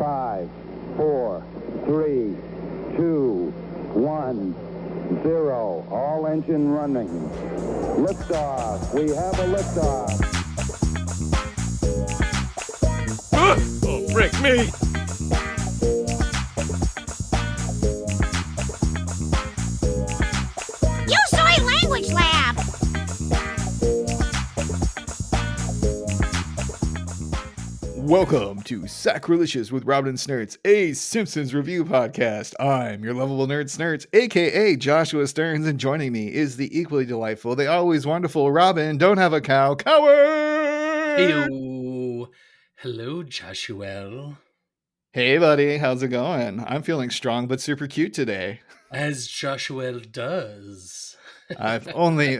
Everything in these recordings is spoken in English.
5, 4, 3, 2, 1, 0. All engine running. Liftoff. We have a liftoff. Oh, frick me! Soy Language Lab! Welcome to Sacrilicious with Robin and Snerts, a Simpsons review podcast. I'm your lovable nerd Snerts, aka Joshua Stearns, and joining me is the equally delightful, the always wonderful Robin. Don't have a cow, coward! Heyo. Hello, Joshua. Hey, buddy, how's it going? I'm feeling strong but super cute today. As Joshua does. I've only...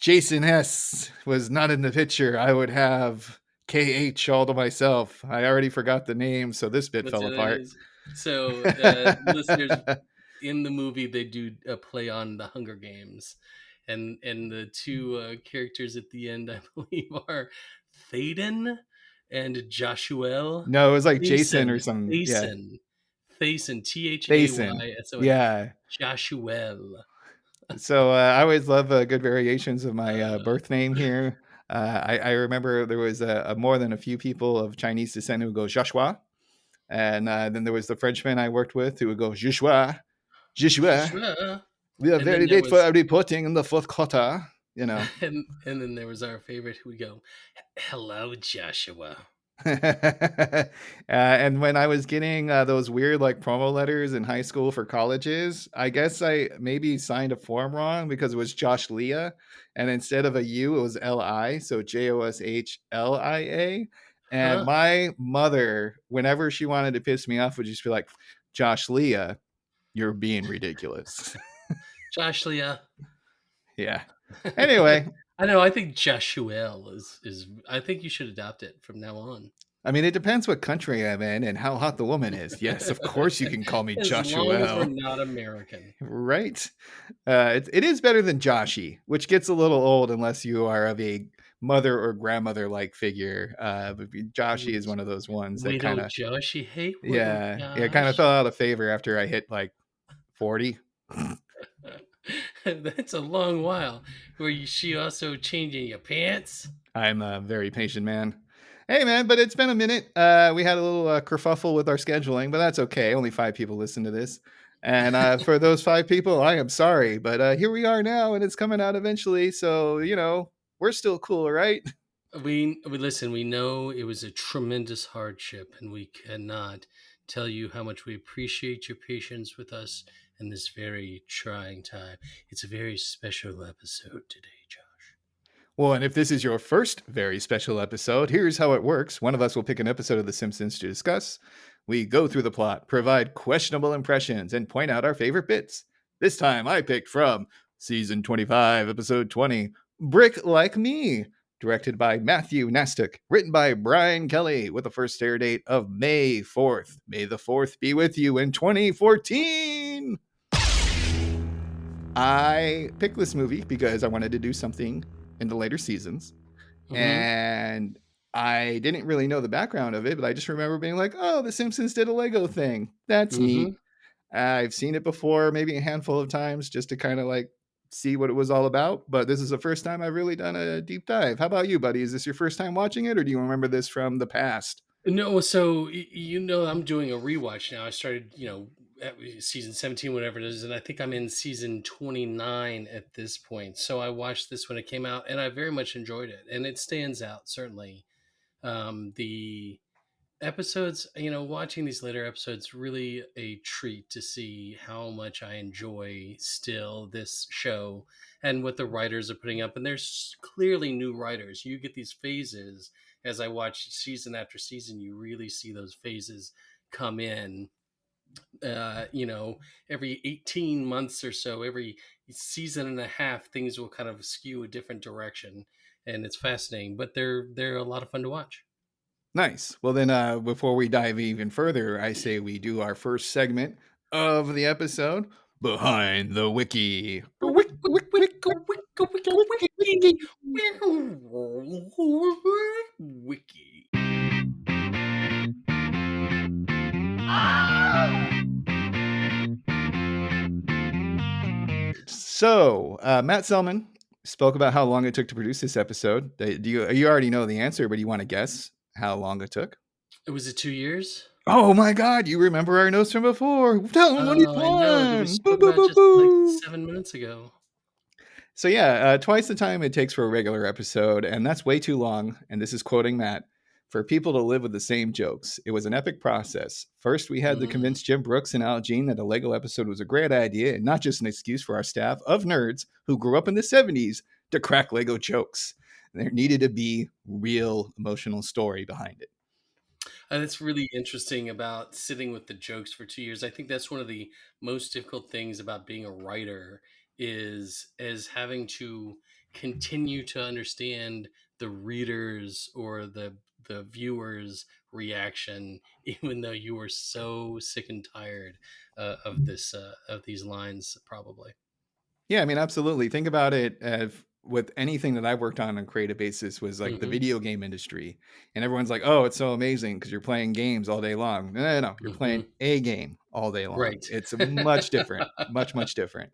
Jason S. was not in the picture. I would have... KH all to myself. I already forgot the name, so this bit fell apart. So, listeners, in the movie, they do a play on the Hunger Games, and the two characters at the end, I believe, are Thaden and Joshua. No, it was like Jason or something. Thason. Thason. Thason. T-H-A-Y-S-O-N. Yeah. Joshua. So I always love good variations of my birth name here. I remember there was more than a few people of Chinese descent who would go Joshua. And then there was the Frenchman I worked with who would go Joshua. Joshua. We are very late for reporting in the fourth quarter, you know. And then there was our favorite who would go, hello, Joshua. And when I was getting those weird like promo letters in high school for colleges, I guess I maybe signed a form wrong because it was Josh Leah, and instead of a U it was L-I, so Joshlia. And my mother, whenever she wanted to piss me off, would just be like, Josh Leah, you're being ridiculous. Josh Leah. Yeah. Anyway. I know. I think Joshua is. I think you should adopt it from now on. I mean, it depends what country I'm in and how hot the woman is. Yes, of course you can call me Joshua. As long as we're not American, right? It is better than Joshy, which gets a little old unless you are of a mother or grandmother like figure. But Joshy is one of those ones that kind of Joshy. Hey, it kind of fell out of favor after I hit like 40. That's a long while. Were she also changing your pants? I'm a very patient man. Hey, man, but it's been a minute. We had a little kerfuffle with our scheduling, but that's okay. Only 5 people listen to this. And for those 5 people, I am sorry. But here we are now, and it's coming out eventually. So, you know, we're still cool, right? We listen, we know it was a tremendous hardship, and we cannot tell you how much we appreciate your patience with us in this very trying time. It's a very special episode today, Josh. Well, and if this is your first very special episode, here's how it works. One of us will pick an episode of The Simpsons to discuss. We go through the plot, provide questionable impressions, and point out our favorite bits. This time I picked from Season 25, Episode 20, Brick Like Me, directed by Matthew Nastuk, written by Brian Kelly, with a first air date of May 4th. May the 4th be with you in 2014! I picked this movie because I wanted to do something in the later seasons. Mm-hmm. And I didn't really know the background of it, but I just remember being like, oh, The Simpsons did a Lego thing. That's neat. I've seen it before, maybe a handful of times, just to kind of like see what it was all about. But this is the first time I've really done a deep dive. How about you, buddy? Is this your first time watching it, or do you remember this from the past? No, so, I'm doing a rewatch now. I started, at season 17, whatever it is, and I think I'm in season 29 at this point. So I watched this when it came out, and I very much enjoyed it, and it stands out, certainly. The episodes, watching these later episodes, really a treat to see how much I enjoy still this show and what the writers are putting up. And there's clearly new writers. You get these phases as I watch season after season. You really see those phases come in. Every 18 months or so, every season and a half, things will kind of skew a different direction, and it's fascinating, but they're a lot of fun to watch. Nice. Well, then before we dive even further, I say we do our first segment of the episode, Behind the Wiki. Wiki. So, Matt Selman spoke about how long it took to produce this episode. You already know the answer, but you want to guess how long it took? Was it 2 years? Oh my God, you remember our notes from before. Tell him what he's Oh, I know that we won. Boo, spoke boo, about boo, just like boo. 7 minutes ago. So yeah, twice the time it takes for a regular episode, and that's way too long. And this is quoting Matt. For people to live with the same jokes. It was an epic process. First, we had to Mm. convince Jim Brooks and Al Jean that a Lego episode was a great idea and not just an excuse for our staff of nerds who grew up in the 70s to crack Lego jokes. There needed to be real emotional story behind it. And it's really interesting about sitting with the jokes for 2 years. I think that's one of the most difficult things about being a writer is having to continue to understand the readers or the viewers reaction, even though you were so sick and tired of this of these lines probably. Yeah, I mean, absolutely. Think about it with anything that I've worked on a creative basis was like the Hmm. video game industry. And everyone's like, oh, it's so amazing because you're playing games all day long. No, no, no. You're playing Hmm. a game all day long. Right. It's much different, much, much different.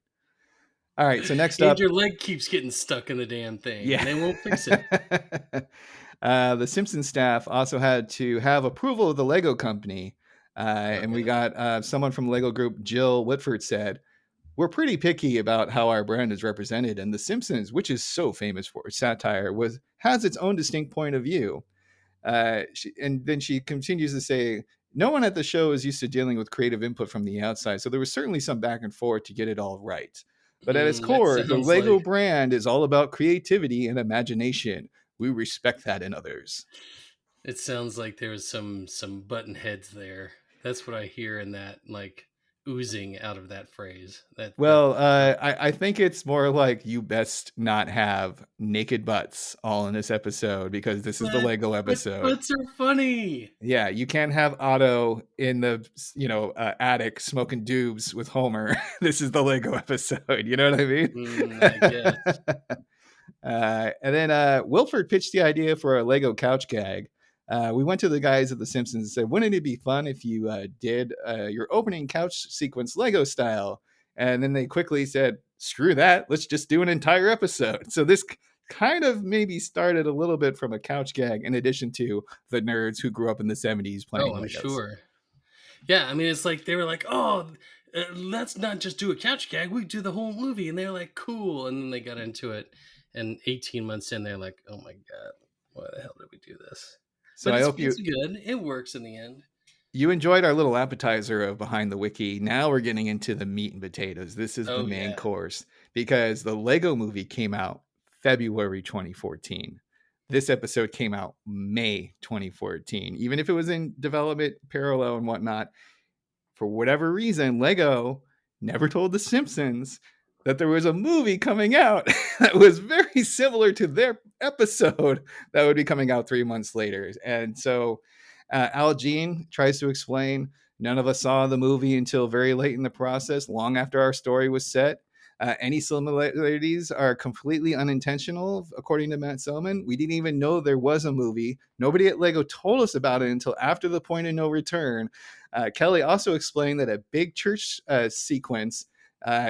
All right. So next And up, your leg keeps getting stuck in the damn thing yeah. and they won't fix it. The Simpsons staff also had to have approval of the Lego company. And we Okay. got someone from Lego Group, Jill Whitford, said, we're pretty picky about how our brand is represented, and The Simpsons, which is so famous for its satire, has its own distinct point of view. And then she continues to say, no one at the show is used to dealing with creative input from the outside, so there was certainly some back and forth to get it all right. But at its That core, the sounds Lego like brand is all about creativity and imagination. We respect that in others. it sounds like there was some button heads there. That's what I hear in that, like, oozing out of that phrase. That Well, I think it's more like you best not have naked butts all in this episode because this is the but Lego but episode. butts are funny. Yeah, you can't have Otto in the attic smoking doobs with Homer. This is the Lego episode. You know what I mean? I guess. And then Wilford pitched the idea for a Lego couch gag. We went to the guys at The Simpsons and said, wouldn't it be fun if you did your opening couch sequence Lego style? And then they quickly said, screw that. Let's just do an entire episode. So this kind of maybe started a little bit from a couch gag in addition to the nerds who grew up in the 70s Oh, playing I'm Legos. sure. Yeah, I mean, it's like they were like, "Oh, let's not just do a couch gag. We do the whole movie," and they're like, "Cool." And then they got into it, and 18 months in, they're like, "Oh my god, why the hell did we do this?" So But I it's hope it's good. It works in the end. you enjoyed our little appetizer of Behind the Wiki. Now we're getting into the meat and potatoes. This is the Oh main yeah. course because the Lego movie came out February 2014. This episode came out May 2014. Even if it was in development parallel and whatnot, for whatever reason, Lego never told The Simpsons that there was a movie coming out that was very similar to their episode that would be coming out 3 months later. And so Al Jean tries to explain none of us saw the movie until very late in the process, long after our story was set. Any similarities are completely unintentional, according to Matt Selman. We didn't even know there was a movie. Nobody at Lego told us about it until after the point of no return. Kelly also explained that a big church sequence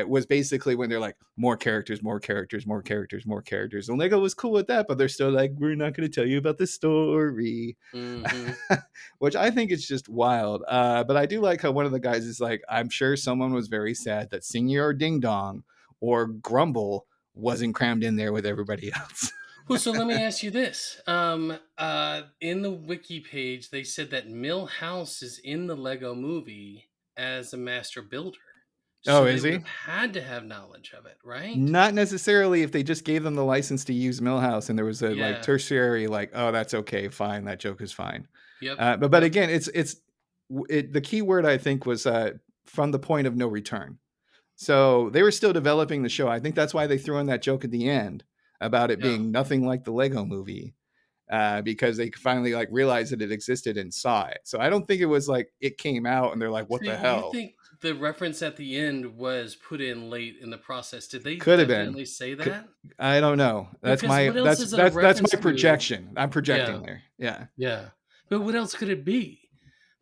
was basically when they're like, more characters, more characters, more characters, more characters. And Lego was cool with that, but they're still like, we're not going to tell you about the story, Hmm. which I think is just wild. But I do like how one of the guys is like, I'm sure someone was very sad that Sing Your Ding Dong or Grumble wasn't crammed in there with everybody else. Well, so let me ask you this. In the wiki page, they said that Milhouse is in the Lego movie as a master builder. Oh, So they is would he? have had to have knowledge of it, right? Not necessarily if they just gave them the license to use Millhouse and there was a like Yeah. tertiary like, oh, that's okay, fine, that joke is fine. Yep. But Yep. again, the key word I think was from the point of no return. So they were still developing the show. I think that's why they threw in that joke at the end about it Yeah. being nothing like the Lego movie. Because they finally like realized that it existed and saw it. So I don't think it was like it came out and they're like, what So the you hell? think the reference at the end was put in late in the process? Did they Could have been. definitely say that? I don't know. That's Because my what else is it a that's reference my to? projection. I'm Yeah. projecting there. Yeah. Yeah. But what else could it be?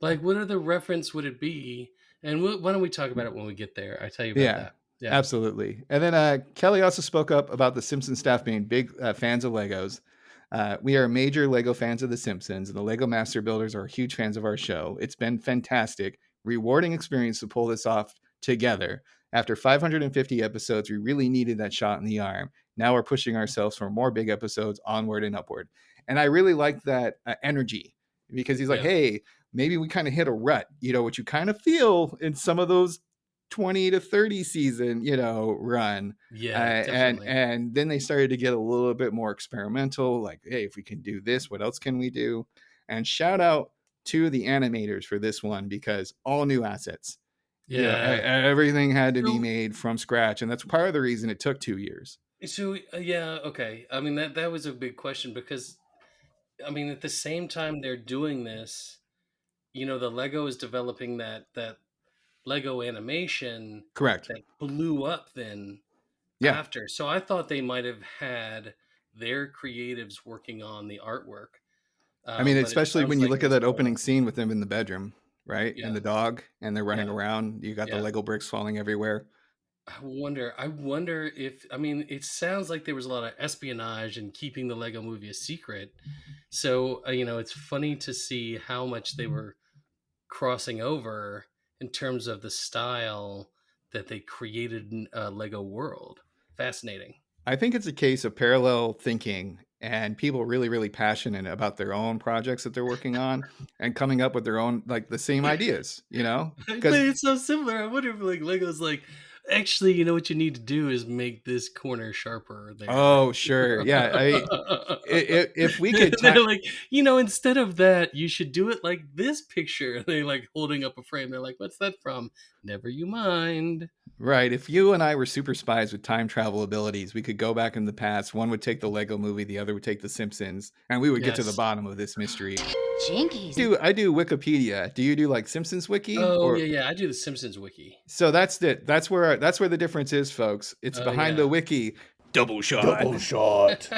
Like, what other reference would it be? And why don't we talk about it when we get there? I tell you about Yeah. that. Yeah. Absolutely. And then Kelly also spoke up about the Simpsons staff being big fans of Legos. We are major Lego fans of The Simpsons, and the Lego Master Builders are huge fans of our show. It's been fantastic, rewarding experience to pull this off together. After 550 episodes, we really needed that shot in the arm. Now we're pushing ourselves for more big episodes onward and upward. And I really like that energy because he's like, Yeah. hey, maybe we kind of hit a rut, what you kind of feel in some of those 20 to 30 season, run. Yeah, and definitely. and then they started to get a little bit more experimental, like, hey, if we can do this, what else can we do? And shout out to the animators for this one, because all new assets, Yeah. everything had to be So, made from scratch, and that's part of the reason it took 2 years. yeah, okay. I mean, that was a big question because I mean, at the same time they're doing this, the Lego is developing that Lego animation Correct. that blew up then Yeah. after. So I thought they might have had their creatives working on the artwork, I mean, but it especially sounds when you like it look at was that more. opening scene with them in the bedroom, right, and Yeah, the dog, and they're running yeah, around, you got the yeah. Lego bricks falling everywhere. I wonder if, I mean, it sounds like there was a lot of espionage and keeping the Lego movie a secret. So, it's funny to see how much they were crossing over in terms of the style that they created in a Lego world. Fascinating. I think it's a case of parallel thinking and people really, really passionate about their own projects that they're working on and coming up with their own, like, the same ideas, But because it's so similar. I wonder if like Lego's like, actually, what you need to do is make this corner sharper there. oh, sure, yeah, if we could They're like, instead of that, you should do it like this picture. They like holding up a frame. They're like, what's that from? Never you mind. right, if you and I were super spies with time travel abilities, we could go back in the past. One would take the Lego movie, the other would take the Simpsons, and we would get to the Yes. bottom of this mystery. Jinkies. I do Wikipedia. Do you do like Simpsons wiki? Oh Or yeah, yeah. I do the Simpsons wiki. so that's where the difference is, folks. It's Oh behind yeah. the wiki. Double shot. Double shot.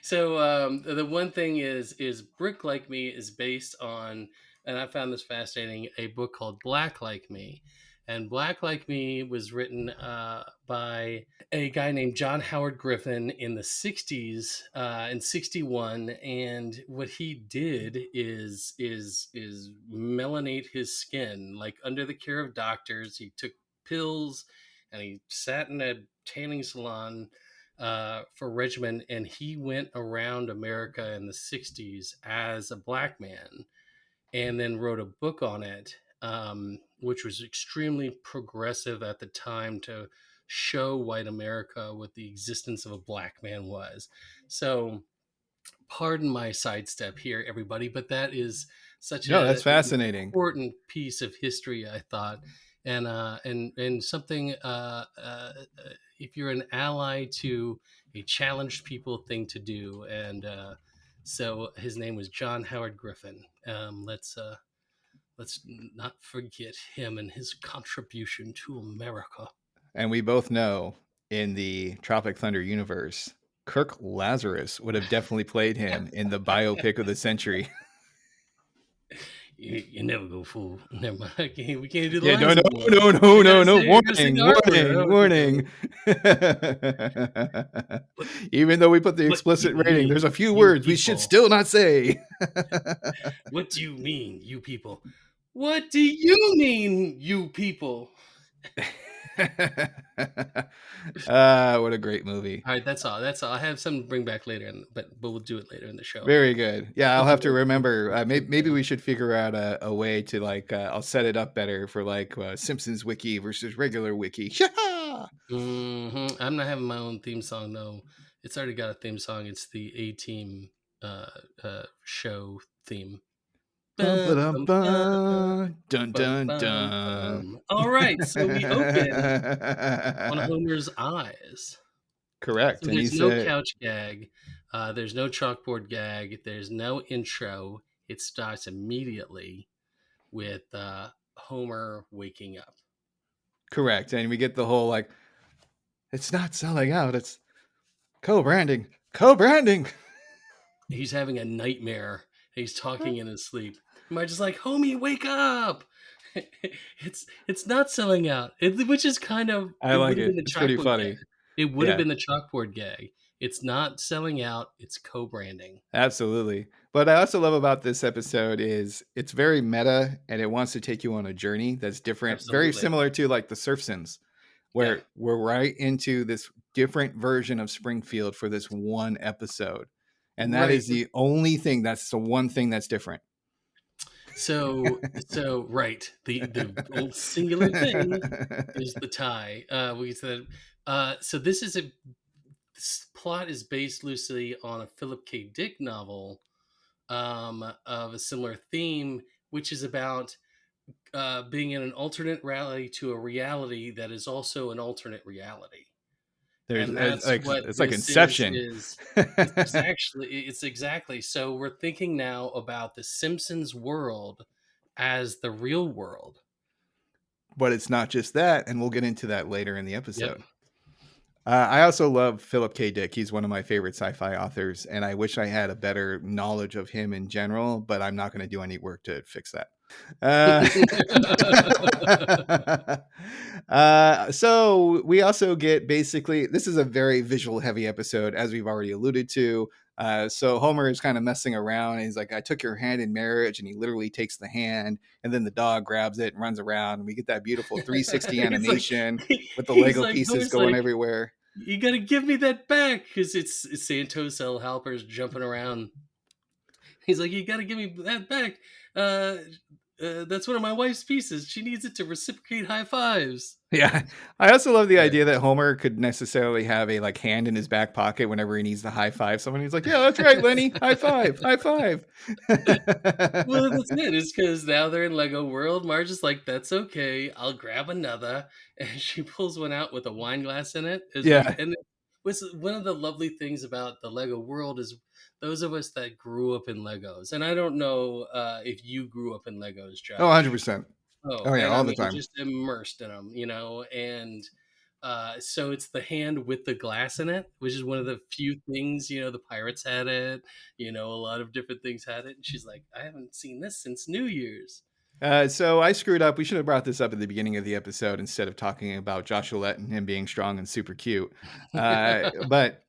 So the one thing is Brick Like Me is based on, and I found this fascinating, a book called Black Like Me. And Black Like Me was written by a guy named John Howard Griffin in the 60s, in 61. And what he did is melanate his skin, like under the care of doctors. He took pills and he sat in a tanning salon for regimen, and he went around America in the 60s as a black man and then wrote a book on it, which was extremely progressive at the time to show white America what the existence of a black man was. So, pardon my sidestep here, everybody, but that is such No, that's an fascinating. important piece of history, I thought, and something. If you're an ally to a challenged people thing to do, and so his name was John Howard Griffin. Let's not forget him and his contribution to America. And we both know in the Tropic Thunder universe, Kirk Lazarus would have definitely played him in the biopic of the century. You never go full. Never mind. We can't do the Yeah, no, lines no, anymore. no, no, I no, gotta no. say, I gotta sing Warning, Arbor. warning. Even though we put the What do explicit you rating, there's a mean, few you words we should people? still not say. What do you mean, you people? What do you mean, you people? What a great movie. All right, that's all. That's all. I have something to bring back later, but we'll do it later in the show. Very good. Yeah, I'll That's a have to real remember. good Maybe thing. we should figure out a way to, like, I'll set it up better for, like, Simpsons wiki versus regular wiki. I'm not having my own theme song though. It's already got a theme song. It's the A Team show theme. Bum, bum, bum, Dun bum, dun bum, dun. bum. All right, so we open on Homer's eyes. Correct. So And he there's no said, couch gag. There's no chalkboard gag. There's no intro. It starts immediately with Homer waking up. correct. And we get the whole, like, it's not selling out, it's co-branding. Co-branding. He's having a nightmare. He's talking in his sleep. Am I just like, homie, wake up? it's not selling out, which is kind of I it like would have it. been the It's pretty chalkboard gag. funny. It would have Yeah. been the chalkboard gag. It's not selling out. It's co-branding. Absolutely. What I also love about this episode is it's very meta and it wants to take you on a journey that's different, very Absolutely. similar to like the Surf Sims, Yeah. where we're right into this different version of Springfield for this one episode. And that Right. is the only thing that's the one thing that's different. So right. The old singular thing is the tie. We said so this plot is based loosely on a Philip K. Dick novel of a similar theme, which is about being in an alternate reality to a reality that is also an alternate reality, There's and that's what it's like this Inception. is. It's exactly. So we're thinking now about the Simpsons world as the real world. But it's not just that, and we'll get into that later in the Yep. episode. I also love Philip K. Dick. He's one of my favorite sci-fi authors, and I wish I had a better knowledge of him in general, but I'm not going to do any work to fix that. Uh, so we also get basically this is a very visual heavy episode, as we've already alluded to. So Homer is kind of messing around. And he's like, "I took your hand in marriage," and he literally takes the hand, and then the dog grabs it and runs around, and we get that beautiful 360 he's like, animation with the he's Lego like, pieces Homer's going like, everywhere. you got to give me that back because it's Santos L. Halper's jumping around. He's like, you got to give me that back. Uh, that's one of my wife's pieces. She needs it to reciprocate high fives. Yeah, I also love the Right. idea that Homer could necessarily have a like hand in his back pocket whenever he needs to high five someone. He's like, "Yeah, that's right, Lenny, high five, high five." Well, that's it. It's because now they're in Lego World. Marge is like, that's okay. I'll grab another. And she pulls one out with a wine glass in it. Yeah. And was one of the lovely things about the Lego World is those of us that grew up in Legos. And I don't know if you grew up in Legos, Oh, Josh. 100%. Oh, Oh yeah, and I all the mean, time. just immersed in them, and so it's the hand with the glass in it, which is one of the few things, the pirates had it, a lot of different things had it. And she's like, I haven't seen this since New Year's. So I screwed up. We should have brought this up at the beginning of the episode instead of talking about Josh Olette and him being strong and super cute. But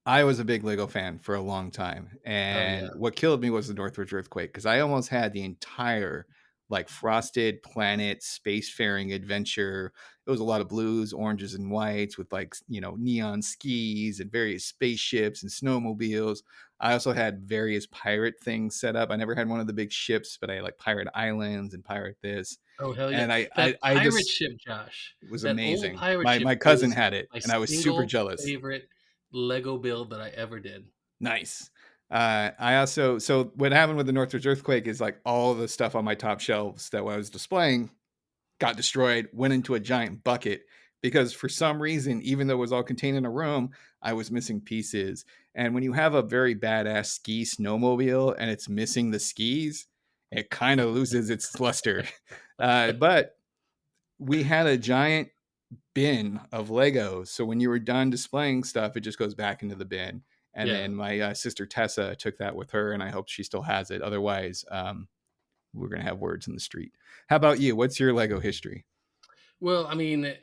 I was a big Lego fan for a long time, Oh yeah. and what killed me was the Northridge earthquake because I almost had the entire like frosted planet spacefaring adventure. It was a lot of blues, oranges, and whites with like neon skis and various spaceships and snowmobiles. I also had various pirate things set up. I never had one of the big ships, but I had like pirate islands and pirate this, Oh hell yeah. and That I pirate just ship, Josh. it was That old amazing. pirate My ship cousin is had it, my and I was super single jealous. favorite Lego build that I ever did. Nice. I also so what happened with the Northridge earthquake is like all the stuff on my top shelves that I was displaying got destroyed, went into a giant bucket because for some reason, even though it was all contained in a room, I was missing pieces. And when you have a very badass ski snowmobile and it's missing the skis, it kind of loses its luster. But we had a giant bin of Legos. So when you were done displaying stuff, it just goes back into the bin. And Yeah. then my sister Tessa took that with her, and I hope she still has it. Otherwise, we're gonna have words in the street. How about you? What's your Lego history? Well, I mean,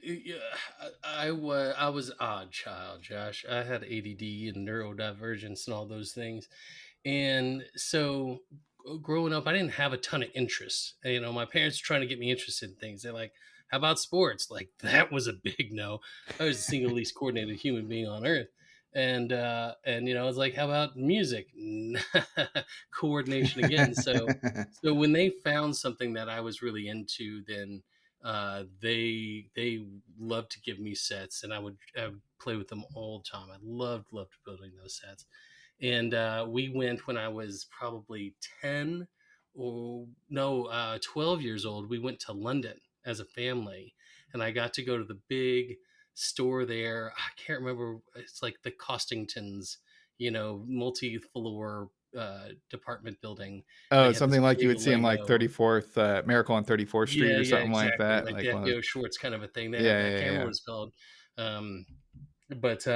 I was odd child, Josh. I had ADD and neurodivergence and all those things, and so growing up, I didn't have a ton of interests. My parents were trying to get me interested in things. They're like, "How about sports?" Like that was a big no. I was the single least coordinated human being on earth. And I was like, "How about music?" Coordination again. So when they found something that I was really into, then they loved to give me sets, and I would play with them all the time. I loved building those sets. And we went when I was probably 10 or no 12 years old. We went to London as a family, and I got to go to the big store there. I can't remember. It's like the Costingtons, multi-floor department building, and Oh, they had this something like you big would see in like Lego. 34th Miracle on 34th Street Yeah, or yeah, something like exactly. that. Like Like the one of those. FBO Shorts kind of a thing. They had Yeah, that. I yeah, can't remember yeah. what it's called. But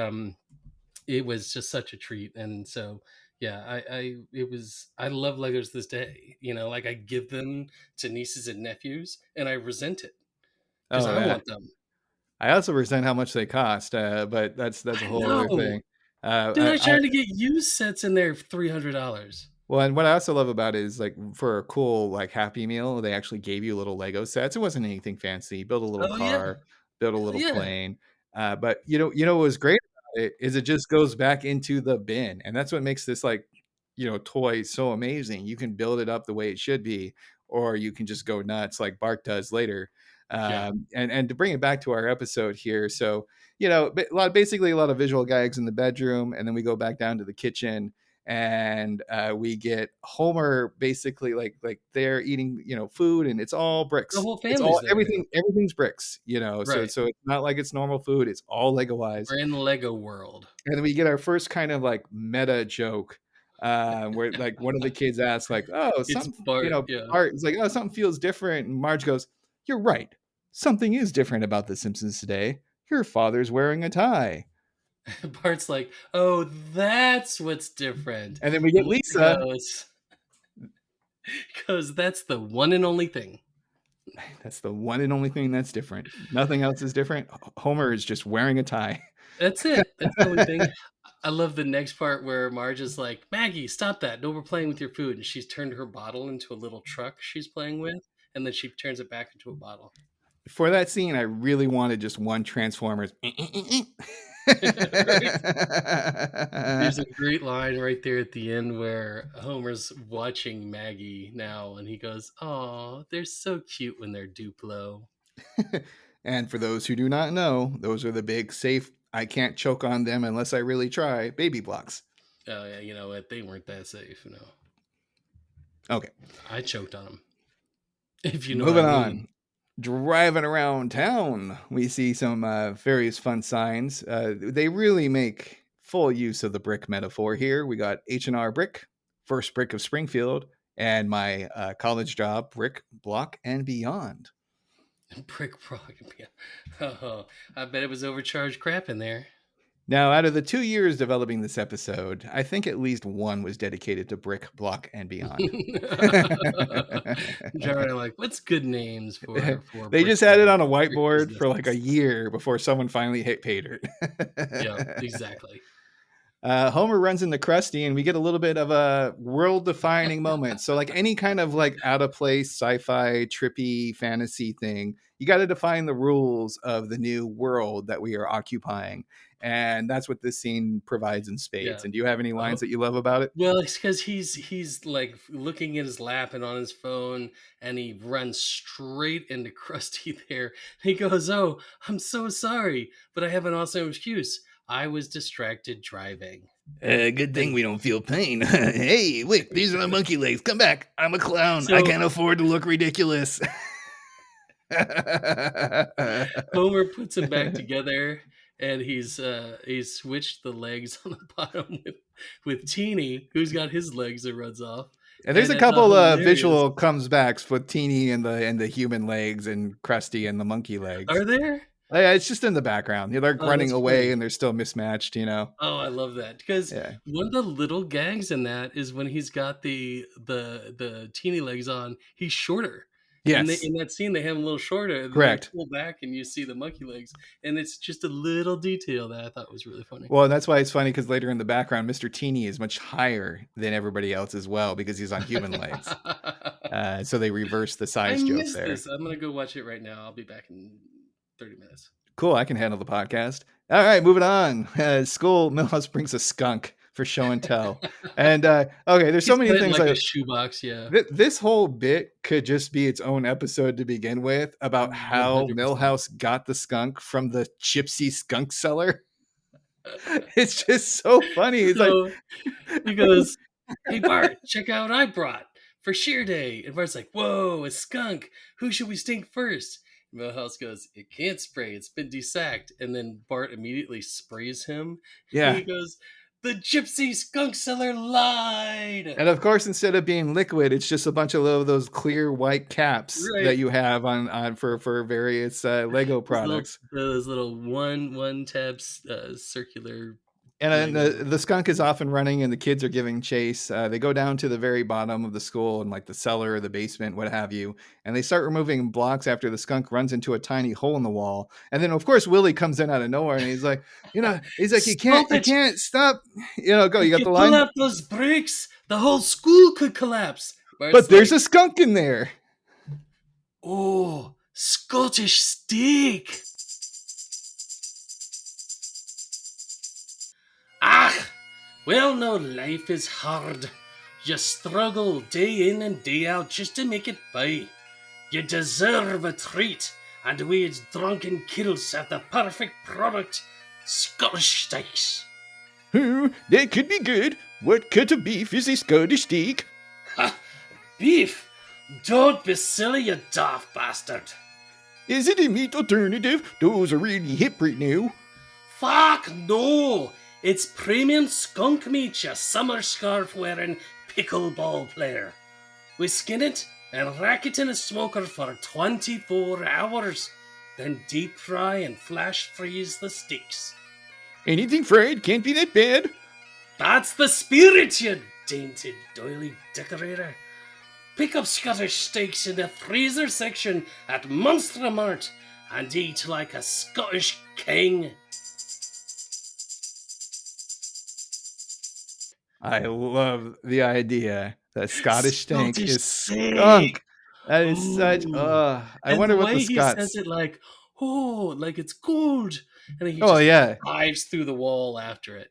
it was just such a treat. And so, Yeah, I love Legos this day. Like I give them to nieces and nephews, and I resent it because Oh I yeah. want them. I also resent how much they cost, but that's a I whole other know, thing. dude. I I tried to get used sets in there for $300. Well, and what I also love about it is like for a cool like Happy Meal, they actually gave you little Lego sets. It wasn't anything fancy. Build a little Oh yeah, car, build a hell little yeah, plane. But what was great about it is it just goes back into the bin, and that's what makes this like toy so amazing. You can build it up the way it should be, or you can just go nuts like Bart does later. yeah. And to bring it back to our episode here, so basically a lot of visual gags in the bedroom, and then we go back down to the kitchen and we get Homer basically like they're eating food and it's all The bricks. whole It's all family's there. everything's bricks, so Right. so it's not like it's normal food. It's all Legoized. We're in Lego world. And then we get our first kind of like meta joke where like one of the kids asks like, "Oh, It's something," Bart. Yeah. Art is like, "Oh, something feels different," and Marge goes, "You're right. Something is different about the Simpsons today. Your father's wearing a tie." Bart's like, "Oh, that's what's different." And then we get And Lisa Lisa. goes, "That's the one and only thing." That's the one and only thing that's different. Nothing else is different. Homer is just wearing a tie. That's it. That's the only thing. I love the next part where Marge is like, "Maggie, stop that. No, we're playing with your food." And she's turned her bottle into a little truck she's playing with, and then she turns it back into a bottle. For that scene, I really wanted just one Transformers. Right? There's a great line right there at the end where Homer's watching Maggie now, and he goes, "Oh, they're so cute when they're Duplo." And for those who do not know, those are the big, safe, I can't choke on them unless I really try baby blocks. Oh yeah, you know what? They weren't that safe. No, Okay. I choked on them. If you know what I Moving mean. on. Driving around town, we see some various fun signs. They really make full use of the brick metaphor here. We got H&R Brick, First Brick of Springfield, and my college job, Brick, Block, and Beyond. Brick Brock. Oh, I bet it was overcharged crap in there. Now, out of the 2 years developing this episode, I think at least one was dedicated to Brick, Block, and Beyond. Jared, like, what's good names for They brick just had it on a brick whiteboard for like a businesses? year before someone finally paid her. Yeah, exactly. Homer runs into Krusty, and we get a little bit of a world-defining moment. So, like any kind of like out-of-place sci-fi, trippy fantasy thing, you got to define the rules of the new world that we are occupying, and that's what this scene provides in spades. Yeah. And do you have any lines Oh, that you love about it? well, it's because he's like looking at his lap and on his phone, and he runs straight into Krusty there. He goes, "Oh, I'm so sorry, but I have an awesome excuse. I was distracted driving." Good thing And we don't feel pain. Hey, wait, these are my monkey legs. Come back. I'm a clown. I so can't afford to look ridiculous. Homer puts him back together, and he's switched the legs on the bottom with Teeny, who's got his legs and runs off. And there's And a I thought couple hilarious. visual comes backs with Teeny and the human legs and Krusty and the monkey legs. Are there? Yeah, it's just in the background. They're Oh, running that's away funny. and they're still mismatched. Oh, I love that because Yeah. one of the little gags in that is when he's got the teeny legs on, he's shorter. And they, Yes. in that scene, they have him a little shorter, and then they Correct. pull back, and you see the monkey legs, and it's just a little detail that I thought was really funny. Well, that's why it's funny because later in the background, Mr. Teeny is much higher than everybody else as well because he's on human legs. So they reverse the I size joke missed there. this. I'm gonna go watch it right now. I'll be back in 30 minutes. Cool, I can handle the podcast. All right, moving on. School, Milhouse brings a skunk for show and tell. And okay, there's so He's many got it in things. like a shoebox, yeah. This whole bit could just be its own episode to begin with about how 100%. Milhouse got the skunk from the gypsy skunk seller. It's just so funny. It's like, So he goes, "Hey Bart, check out what I brought for shear day." And Bart's like, "Whoa, a skunk! Who should we stink first?" And Milhouse goes, "It can't spray. It's been desacked." And then Bart immediately sprays him. And yeah. he goes, "The gypsy skunk seller lied." And of course, instead of being liquid, it's just a bunch of those clear white caps Right. that you have on for various Lego products. Those little one tabs circular And then the skunk is off and running, and the kids are giving chase. They go down to the very bottom of the school and like the cellar or the basement, what have you. And they start removing blocks after the skunk runs into a tiny hole in the wall. And then, of course, Willie comes in out of nowhere, and he's like, you can't stop. Go. You got the line. Pull out those bricks. The whole school could collapse. But there's a skunk in there. Oh, Scottish steak. Ah, well, no, life is hard. You struggle day in and day out just to make it by. You deserve a treat, and we drunken kiddos have the perfect product, Scottish steaks. That could be good. What cut of beef is a Scottish steak? Ha! Beef? Don't be silly, you daft bastard. Is it a meat alternative? Those are really hip right now. Fuck no! It's premium skunk meat, you summer scarf wearing pickleball player. We skin it and rack it in a smoker for 24 hours, then deep fry and flash freeze the steaks. Anything fried can't be that bad. That's the spirit, you dainty doily decorator. Pick up Scottish steaks in the freezer section at Monster Mart and eat like a Scottish king. I love the idea that Scottish steak is steak. skunk. That is such. I wonder what the Scots. The way he says it, like it's gold, and he dives through the wall after it.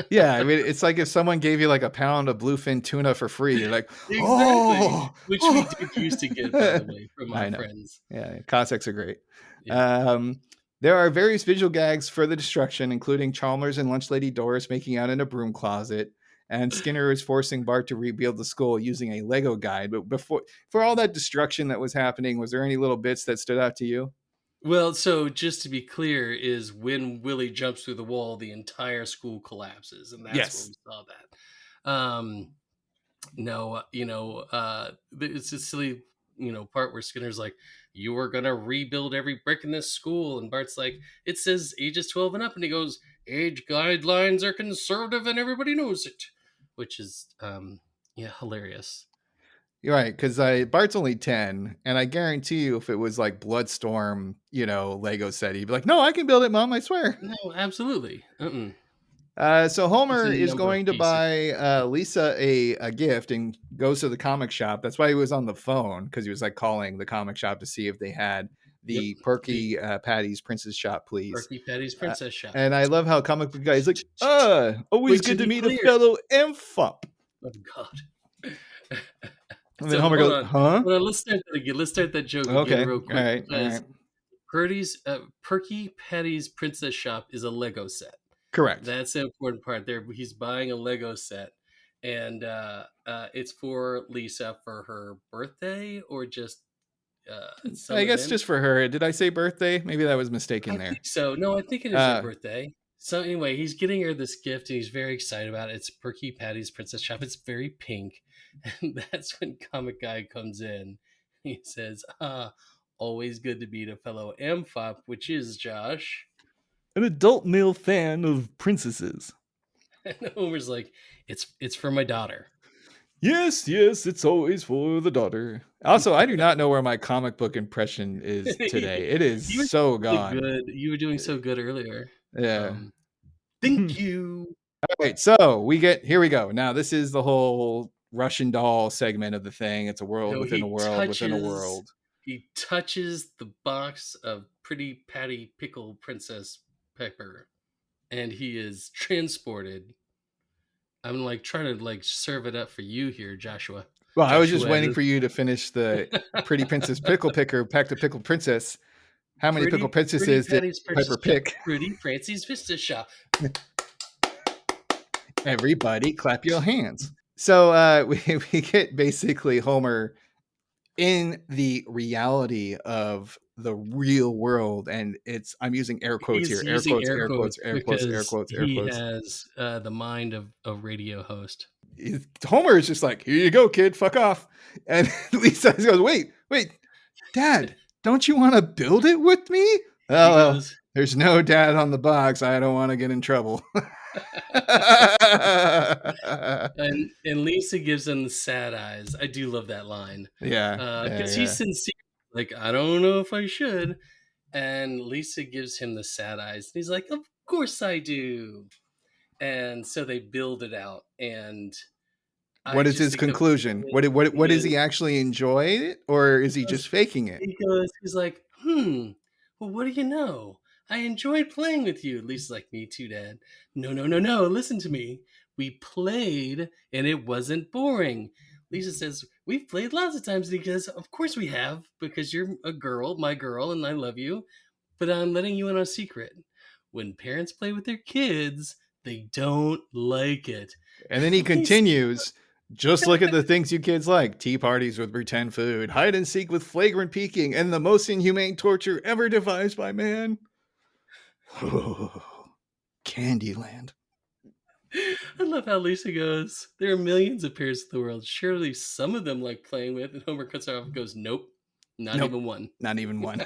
Yeah, I mean, it's like if someone gave you like a pound of bluefin tuna for free, you're like, exactly, which we did used to get, by the way, from my friends. Yeah, Cossacks are great. Yeah. There are various visual gags for the destruction, including Chalmers and Lunch Lady Doris making out in a broom closet. And Skinner is forcing Bart to rebuild the school using a Lego guide. But for all that destruction that was happening, was there any little bits that stood out to you? Well, so just to be clear, is when Willie jumps through the wall, the entire school collapses, and that's where we saw that. It's a silly, part where Skinner's like, "You are gonna rebuild every brick in this school," and Bart's like, "It says ages 12 and up," and he goes, "Age guidelines are conservative, and everybody knows it," which is, hilarious. You're right, because Bart's only 10, and I guarantee you if it was like Bloodstorm, Lego set, he'd be like, "No, I can build it, Mom, I swear." No, absolutely. So Homer is going to buy Lisa a gift and goes to the comic shop. That's why he was on the phone, because he was like calling the comic shop to see if they had the Perky Patty's Princess Shop, please. Perky Patty's Princess Shop. And I love how comic book guy is like, always good to meet a fellow MFOP. Oh, God. And then Homer goes, huh? Well, let's start that joke again real quick. All right. Perky Patty's Princess Shop is a Lego set. Correct. That's the important part there. He's buying a Lego set, and it's for Lisa for her birthday, or just I guess just for her. Did I say birthday? Maybe that was mistaken there. So no, I think it is her birthday. So anyway, he's getting her this gift, and he's very excited about it. It's Perky Patty's Princess Shop. It's very pink, and that's when Comic Guy comes in. He says, always good to meet a fellow MFOP, which is Josh, an adult male fan of princesses. And Homer's like, it's for my daughter. Yes, it's always for the daughter. Also, I do not know where my comic book impression is today. It is so gone. Good. You were doing so good earlier. Yeah. Thank you. All right, so here we go. Now, this is the whole Russian doll segment of the thing. It's a world within a world within a world. He touches the box of Pretty Patty Pickle Princess Pepper, and he is transported. I'm trying to serve it up for you here, Joshua. Well, I was just waiting for you to finish the Pretty Princess Pickle Picker, Pack the Pickle Princess. How many pickle princesses did Piper pick? Pretty Francie's Vista Shop. Everybody clap your hands. So we get basically Homer in the reality of the real world, and I'm using air quotes here. Air quotes, air quotes, air quotes, air quotes, air quotes. He has the mind of a radio host. Homer is just like, here you go, kid, fuck off. And Lisa goes, wait, Dad, don't you want to build it with me? Oh, there's no dad on the box. I don't want to get in trouble. And Lisa gives him the sad eyes. I do love that line. Yeah, Because yeah. he's sincere. Like, I don't know if I should. And Lisa gives him the sad eyes. And he's like, of course I do. And so they build it out. And I What is just his think of conclusion? What is he actually enjoy it, or is he just faking it? he's like, well, what do you know? I enjoyed playing with you. Lisa's like, me too, Dad. No, no, no, no. Listen to me. We played and it wasn't boring. Lisa says, we've played lots of times. And he goes, of course we have, because you're a girl, my girl, and I love you. But I'm letting you in on a secret. When parents play with their kids, they don't like it. And then he He's continues, just look at the things you kids like. Tea parties with pretend food, hide and seek with flagrant peeking, and the most inhumane torture ever devised by man. Candyland. I love how Lisa goes, there are millions of parents in the world. Surely some of them like playing with. And Homer cuts her off and goes, nope, not Nope. even one. Not even one.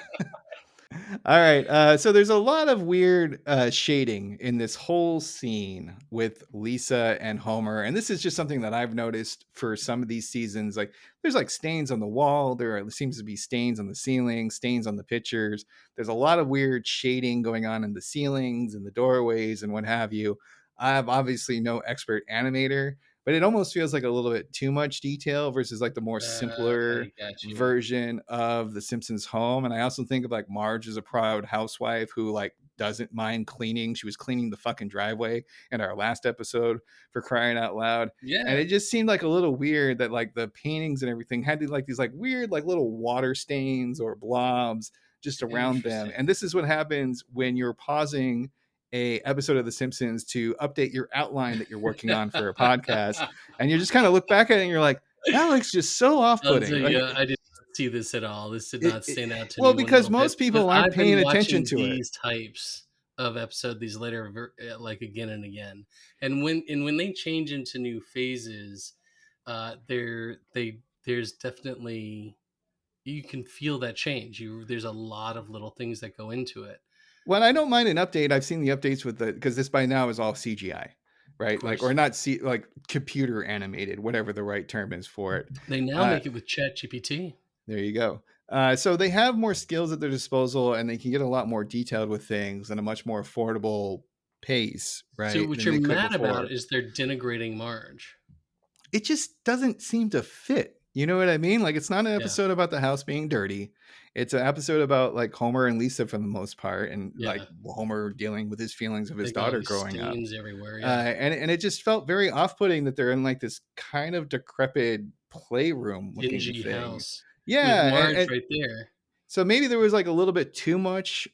All right. So there's a lot of weird shading in this whole scene with Lisa and Homer. And this is just something that I've noticed for some of these seasons. Like there's like stains on the wall. There seems to be stains on the ceiling, stains on the pictures. There's a lot of weird shading going on in the ceilings and the doorways and what have you. I'm obviously no expert animator, but it almost feels like a little bit too much detail versus like the more simpler I got you. version of the Simpsons home. And I also think of like Marge as a proud housewife who like doesn't mind cleaning. She was cleaning the fucking driveway in our last episode, for crying out loud. Yeah. And it just seemed like a little weird that like the paintings and everything had like these like weird like little water stains or blobs just around them. And this is what happens when you're pausing a episode of The Simpsons to update your outline that you're working on for a podcast, and you just kind of look back at it and you're like, that looks just so off-putting. Like, I didn't see this at all. This did not stand out to me. Well, because most people aren't I've been paying attention watching to it. these types of episode, these later, like again and again, and when they change into new phases, there's definitely, you can feel that change. There's a lot of little things that go into it. Well, I don't mind an update. I've seen the updates with the, because this by now is all CGI, right? Like, or not like computer animated, whatever the right term is for it. They now make it with ChatGPT. There you go. So they have more skills at their disposal, and they can get a lot more detailed with things and a much more affordable pace, right? So what you're mad about is they're denigrating Marge. It just doesn't seem to fit. You know what I mean? Like, it's not an episode about the house being dirty. It's an episode about like Homer and Lisa for the most part, and like Homer dealing with his feelings of his daughter growing up. Everywhere, and it just felt very off-putting that they're in like this kind of decrepit playroom looking dingy thing. House. Yeah, with Marge right there. So maybe there was like a little bit too much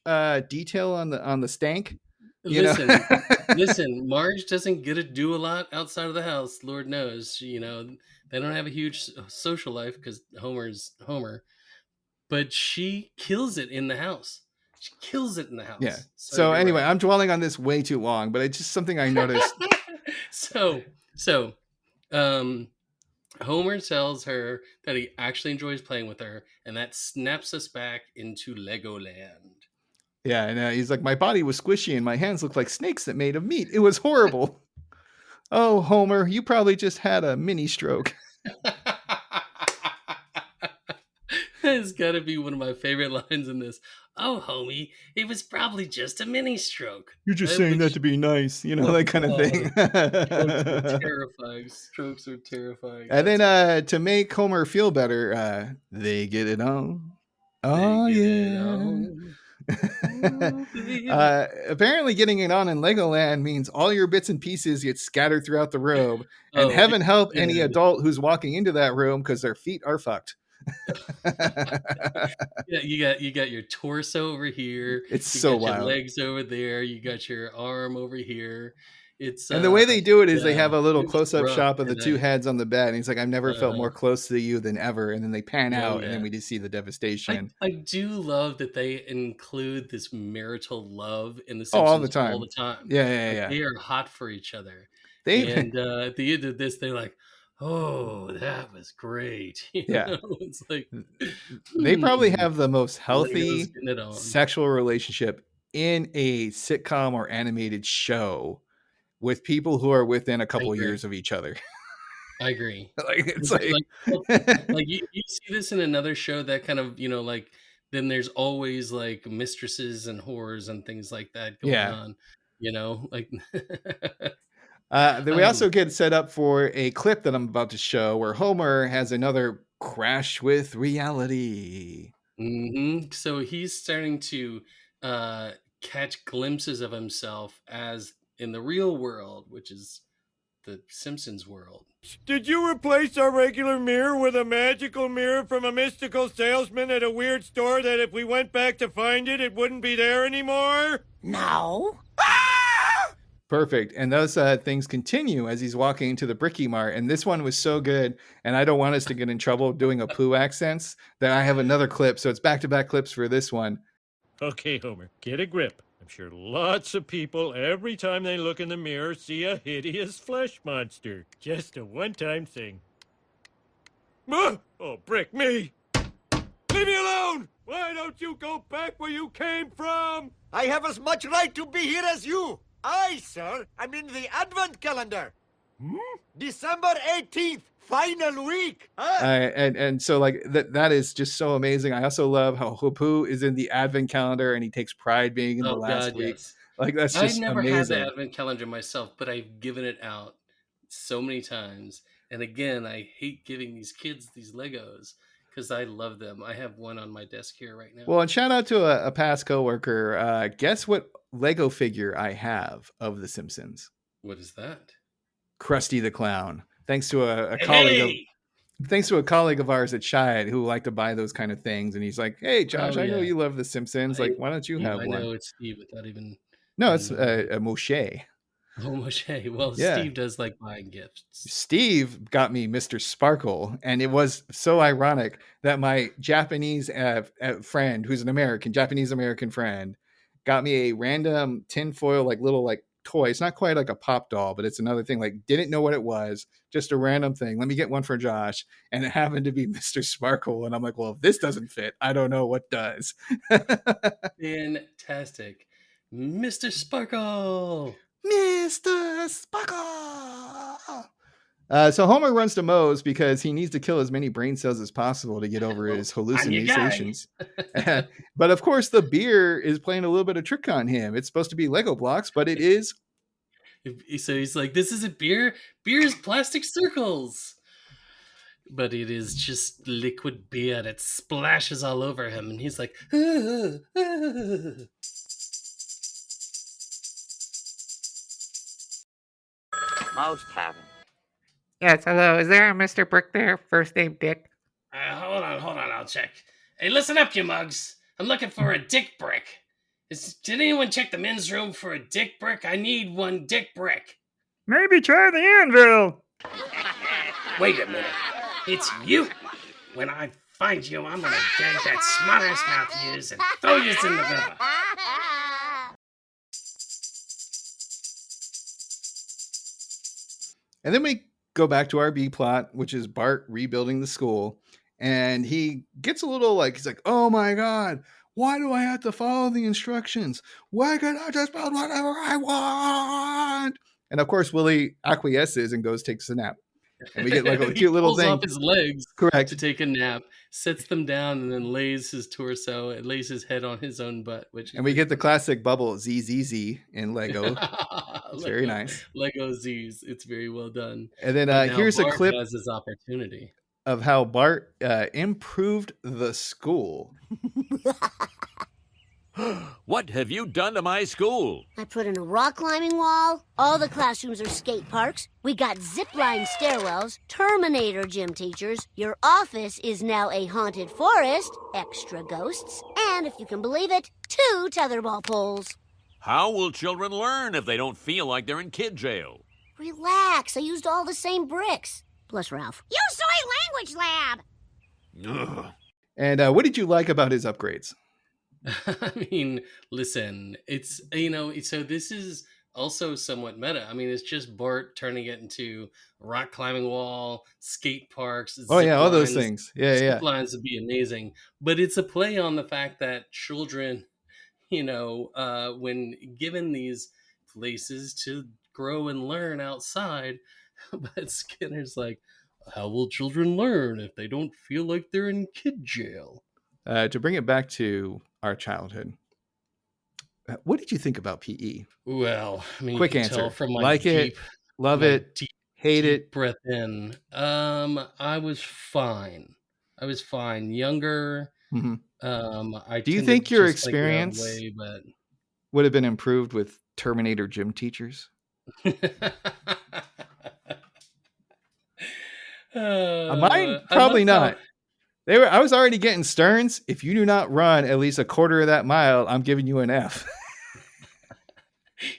detail on the stank. Listen, Marge doesn't get to do a lot outside of the house. Lord knows, they don't have a huge social life because Homer's Homer, but she kills it in the house. She kills it in the house. Yeah. So anyway, right. I'm dwelling on this way too long, but it's just something I noticed. Homer tells her that he actually enjoys playing with her, and that snaps us back into Legoland. Yeah, and he's like, my body was squishy and my hands looked like snakes that made of meat. It was horrible. Oh, Homer, you probably just had a mini stroke. That's got to be one of my favorite lines in this. Oh, homie, it was probably just a mini stroke. You're just saying that to be nice, that kind of thing. Strokes are terrifying. And then to make Homer feel better, they get it on. Oh, yeah. Apparently getting it on in Legoland means all your bits and pieces get scattered throughout the room, and heaven help any adult who's walking into that room because their feet are fucked. Yeah, you got your torso over here. It's so wild. Your legs over there. You got your arm over here. And the way they do it is they have a little close-up shot of the two heads on the bed, and he's like, I've never felt more close to you than ever. And then they pan out, and then we just see the devastation. I do love that they include this marital love in the Simpsons all the time. Yeah. They are hot for each other. And at the end of this, they're like, oh, that was great. It's like they probably have the most healthy sexual relationship in a sitcom or animated show with people who are within a I couple agree. years of each other. I agree. Like it's Like you see this in another show that kind of, like then there's always like mistresses and whores and things like that going yeah. on, like Then we um also get set up for a clip that I'm about to show where Homer has another crash with reality. so he's starting to uh catch glimpses of himself as in the real world, which is the Simpsons world. Did you replace our regular mirror with a magical mirror from a mystical salesman at a weird store that if we went back to find it, it wouldn't be there anymore? No. Perfect. And those things continue as he's walking into the Bricky Mart. And this one was so good. And I don't want us to get in trouble doing a poo accents that I have another clip. So it's back-to-back clips for this one. Okay, Homer, get a grip. I'm sure lots of people, every time they look in the mirror, see a hideous flesh monster. Just a one-time thing. Oh, brick me! Leave me alone! Why don't you go back where you came from? I have as much right to be here as you. I, sir, am in the Advent calendar. December 18th, final week. Huh? And so like that is just so amazing. I also love how Hopu is in the Advent calendar and he takes pride being in the Oh last God, week. yes. Like that's I just never had the amazing. advent calendar myself, but I've given it out so many times. And again, I hate giving these kids these Legos because I love them. I have one on my desk here right now. Well, and shout out to a past coworker. Guess what Lego figure I have of The Simpsons? What is that? Krusty the Clown. Thanks to a Hey! colleague of ours at Shide who liked to buy those kind of things. And he's like, hey, Josh, Oh, I know yeah. you love The Simpsons. Like, why don't you have I one? know it's Steve without even No, it's knowing. a Moshe. Oh, Moshe. Well, Yeah. Steve does like buying gifts. Steve got me Mr. Sparkle, and it was so ironic that my Japanese friend, who's an Japanese American friend, got me a random tinfoil like little like toy. It's not quite like a pop doll, but it's another thing. Like didn't know what it was, just a random thing. Let me get one for Josh, and it happened to be Mr. Sparkle, and I'm like, well, if this doesn't fit, I don't know what does. Fantastic, Mr. Sparkle. Mr. Sparkle. So Homer runs to Moe's because he needs to kill as many brain cells as possible to get over his hallucinations. But of course, the beer is playing a little bit of trick on him. It's supposed to be Lego blocks, but it is. So he's like, this isn't beer. Beer is plastic circles. But it is just liquid beer that splashes all over him. And he's like, Most haven't. Yes, hello. Is there a Mr. Brick there? First name Dick. hold on, I'll check. Hey, listen up, you mugs. I'm looking for a dick brick. Did anyone check the men's room for a dick brick? I need one dick brick. Maybe try the anvil. Wait a minute. It's you. When I find you, I'm gonna gag that smart-ass mouth of yours and throw you in the river. And then we go back to our B plot, which is Bart rebuilding the school. And he gets a little like, he's like, oh my God, why do I have to follow the instructions? Why can't I just build whatever I want? And of course, Willie acquiesces and goes takes a nap. And we get like a cute little thing. He pulls off his legs Correct. to take a nap, sets them down, and then lays his torso and lays his head on his own butt. And we get the classic bubble ZZZ in Lego. It's very nice. Lego Z's. It's very well done. And then here's Bart a clip has his opportunity of how Bart improved the school. What have you done to my school? I put in a rock climbing wall. All the classrooms are skate parks. We got zipline stairwells, Terminator gym teachers. Your office is now a haunted forest, extra ghosts, and if you can believe it, 2 tetherball poles. How will children learn if they don't feel like they're in kid jail? Relax, I used all the same bricks. Plus Ralph. You soy language lab! Ugh. And what did you like about his upgrades? I mean, listen, it's, so this is also somewhat meta. I mean, it's just Bart turning it into rock climbing wall, skate parks. Oh, yeah, all those lines. things. Yeah, zip lines would be amazing. But it's a play on the fact that children, when given these places to grow and learn outside. But Skinner's like, how will children learn if they don't feel like they're in kid jail? To bring it back to our childhood, what did you think about PE? Well, I mean, you Quick can answer. tell from Like it, love it, deep, hate deep it. breath in. I was fine. I was fine. Younger. Mhm. I Do you tend to think your just think my own experience way, but would have been improved with Terminator gym teachers? Mine, I love probably how not. I was already getting Stearns. If you do not run at least a quarter of that mile, I'm giving you an F.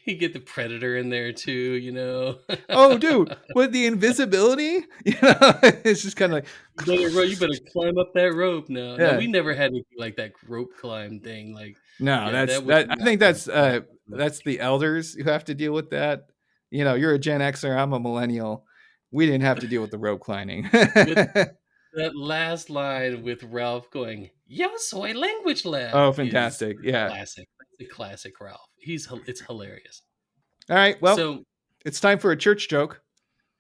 you get the Predator in there too, you know. Oh, dude, with the invisibility, it's just kind of like, You better climb up that rope now. Now yeah. we never had anything like that rope climb thing. Like, No, yeah, that's that was that. I not think part of the that's the elders who have to deal with that. You're a Gen Xer. I'm a millennial. We didn't have to deal with the rope climbing. with that last line with Ralph going, "Yo soy language lab." Oh, is fantastic! Yeah. classic. That's the classic Ralph. It's hilarious. All right. Well, So it's time for a church joke.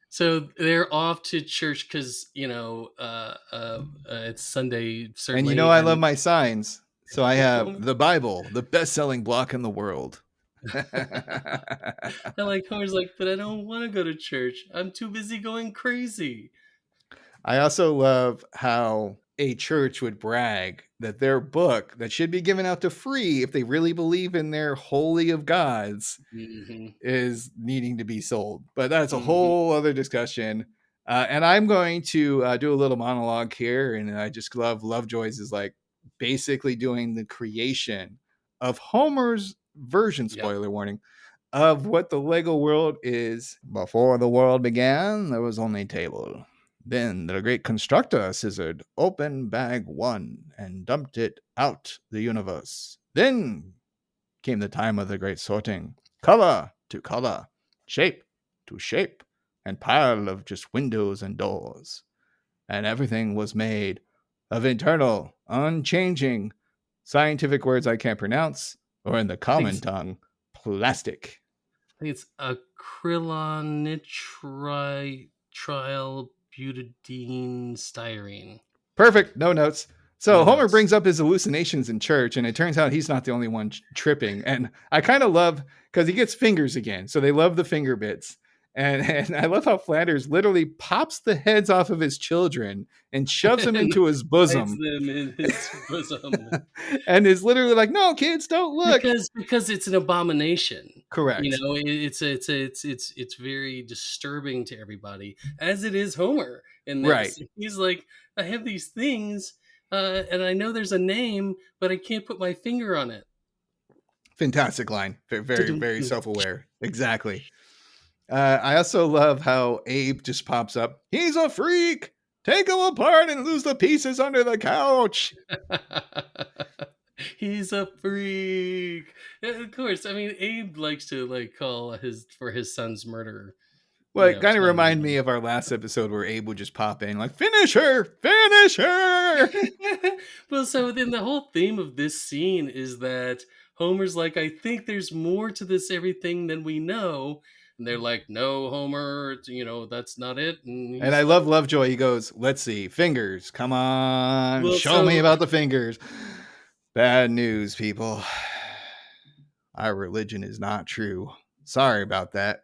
So they're off to church because it's Sunday. Certainly, And I love my signs. So I have the Bible, the best-selling block in the world. I like Homer's like, but I don't want to go to church. I'm too busy going crazy. I also love how a church would brag that their book that should be given out to free if they really believe in their holy of gods is needing to be sold. But that's a whole other discussion. And I'm going to do a little monologue here. And I just love Lovejoy's is like basically doing the creation of Homer's version, spoiler warning, of what the Lego world is. Before the world began, there was only a table. Then the great constructor scissored open bag one and dumped it out the universe. Then came the time of the great sorting. Color to color, shape to shape, and pile of just windows and doors. And everything was made of internal, unchanging, scientific words I can't pronounce, or in the common tongue, plastic. I think it's acrylonitrile butadiene styrene. Perfect. No notes. So Homer brings up his hallucinations in church, and it turns out he's not the only one tripping. And I kind of love, because he gets fingers again. So they love the finger bits. And I love how Flanders literally pops the heads off of his children and shoves them into his bosom. Them in his bosom. And is literally like, no, kids, don't look. Because it's an abomination. Correct. It's very disturbing to everybody, as it is Homer in this. Right. He's like, I have these things, and I know there's a name, but I can't put my finger on it. Fantastic line. Very, very, very self-aware. Exactly. I also love how Abe just pops up. He's a freak. Take him apart and lose the pieces under the couch. He's a freak. Of course. I mean, Abe likes to call his son's murder. Well, it kind of reminded me of our last episode where Abe would just pop in like, finish her, finish her. Well, so then the whole theme of this scene is that Homer's like, I think there's more to this everything than we know. And they're like, no, Homer, that's not it. And I love Lovejoy. He goes, let's see, fingers. Come on, well, show me about the fingers. Bad news, people. Our religion is not true. Sorry about that.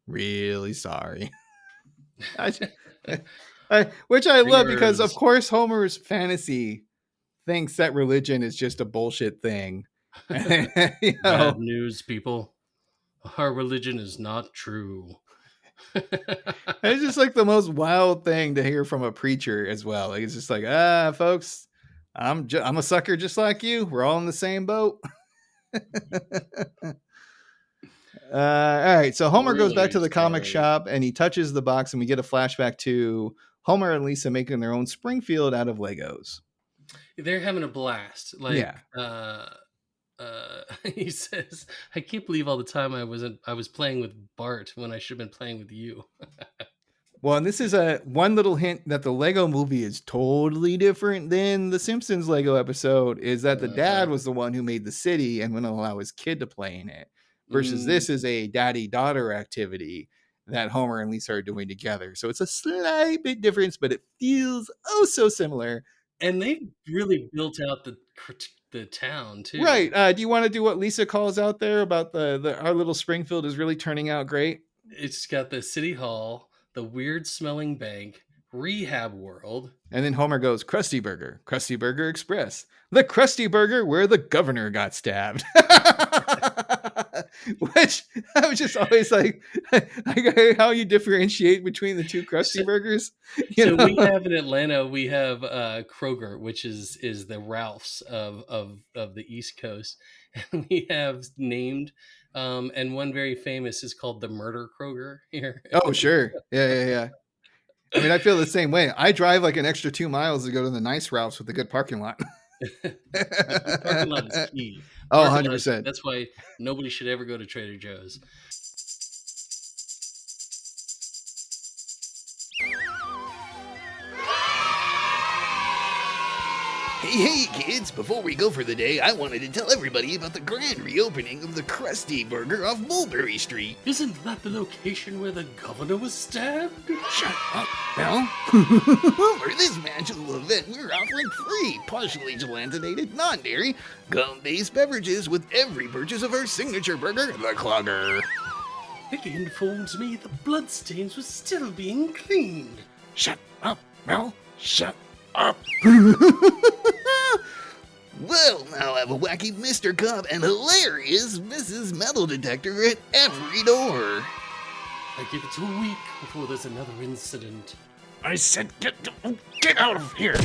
Really sorry. Which I love because, of course, Homer's fantasy thinks that religion is just a bullshit thing. Bad news, people. Our religion is not true. It's just like the most wild thing to hear from a preacher as well. Like, it's just like, folks, I'm a sucker just like you. We're all in the same boat. All right. So Homer goes back to the comic shop and he touches the box, and we get a flashback to Homer and Lisa making their own Springfield out of Legos. They're having a blast. He says, I can't believe all the time I was playing with Bart when I should have been playing with you. Well, and this is one little hint that the Lego movie is totally different than the Simpsons Lego episode, is that the dad was the one who made the city and wouldn't allow his kid to play in it. versus this is a daddy-daughter activity that Homer and Lisa are doing together. So it's a slight bit difference, but it feels oh so similar. And they really built out the town too. Right. Do you want to do what Lisa calls out there about the our little Springfield is really turning out great? It's got the city hall, the weird smelling bank, Rehab World. And then Homer goes, Krusty Burger Express, the Krusty Burger where the governor got stabbed. Which I was just always like how you differentiate between the two Krusty Burgers. So we have in Atlanta, we have Kroger, which is the Ralph's of the East Coast, and we have named and one very famous is called the Murder Kroger here. Oh sure, yeah. I mean, I feel the same way. I drive like an extra 2 miles to go to the nice routes with a good parking lot. Parking lot is key. Oh, 100%. That's why nobody should ever go to Trader Joe's. Hey kids, before we go for the day, I wanted to tell everybody about the grand reopening of the Krusty Burger off Mulberry Street. Isn't that the location where the governor was stabbed? Shut up, Mel. For this magical event, we're offering free, partially gelatinate, non-dairy, gum-based beverages with every purchase of our signature burger, the Clogger. It informs me the bloodstains were still being cleaned. Shut up, Mel. Shut up. We'll now have a wacky Mr. Cop and hilarious Mrs. Metal Detector at every door. I give it a week before there's another incident. I said get out of here.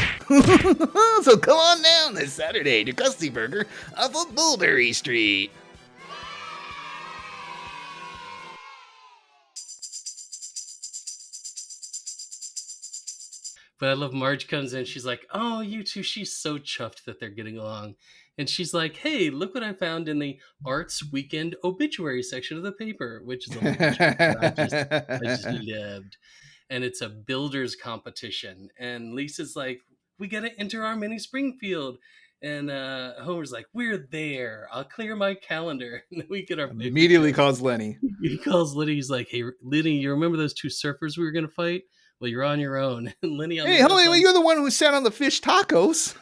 So come on down this Saturday to Krusty Burger off of Mulberry Street. But I love Marge comes in. She's like, oh, you two. She's so chuffed that they're getting along. And she's like, hey, look what I found in the Arts Weekend obituary section of the paper, which is a I just loved. And it's a builder's competition. And Lisa's like, we got to enter our mini Springfield. And Homer's like, we're there. I'll clear my calendar. And then we get our immediately calls Lenny. He calls Lenny. He's like, hey, Lenny, you remember those two surfers we were going to fight? Well, you're on your own. And Lenny, hey, homie, you're the one who sat on the fish tacos.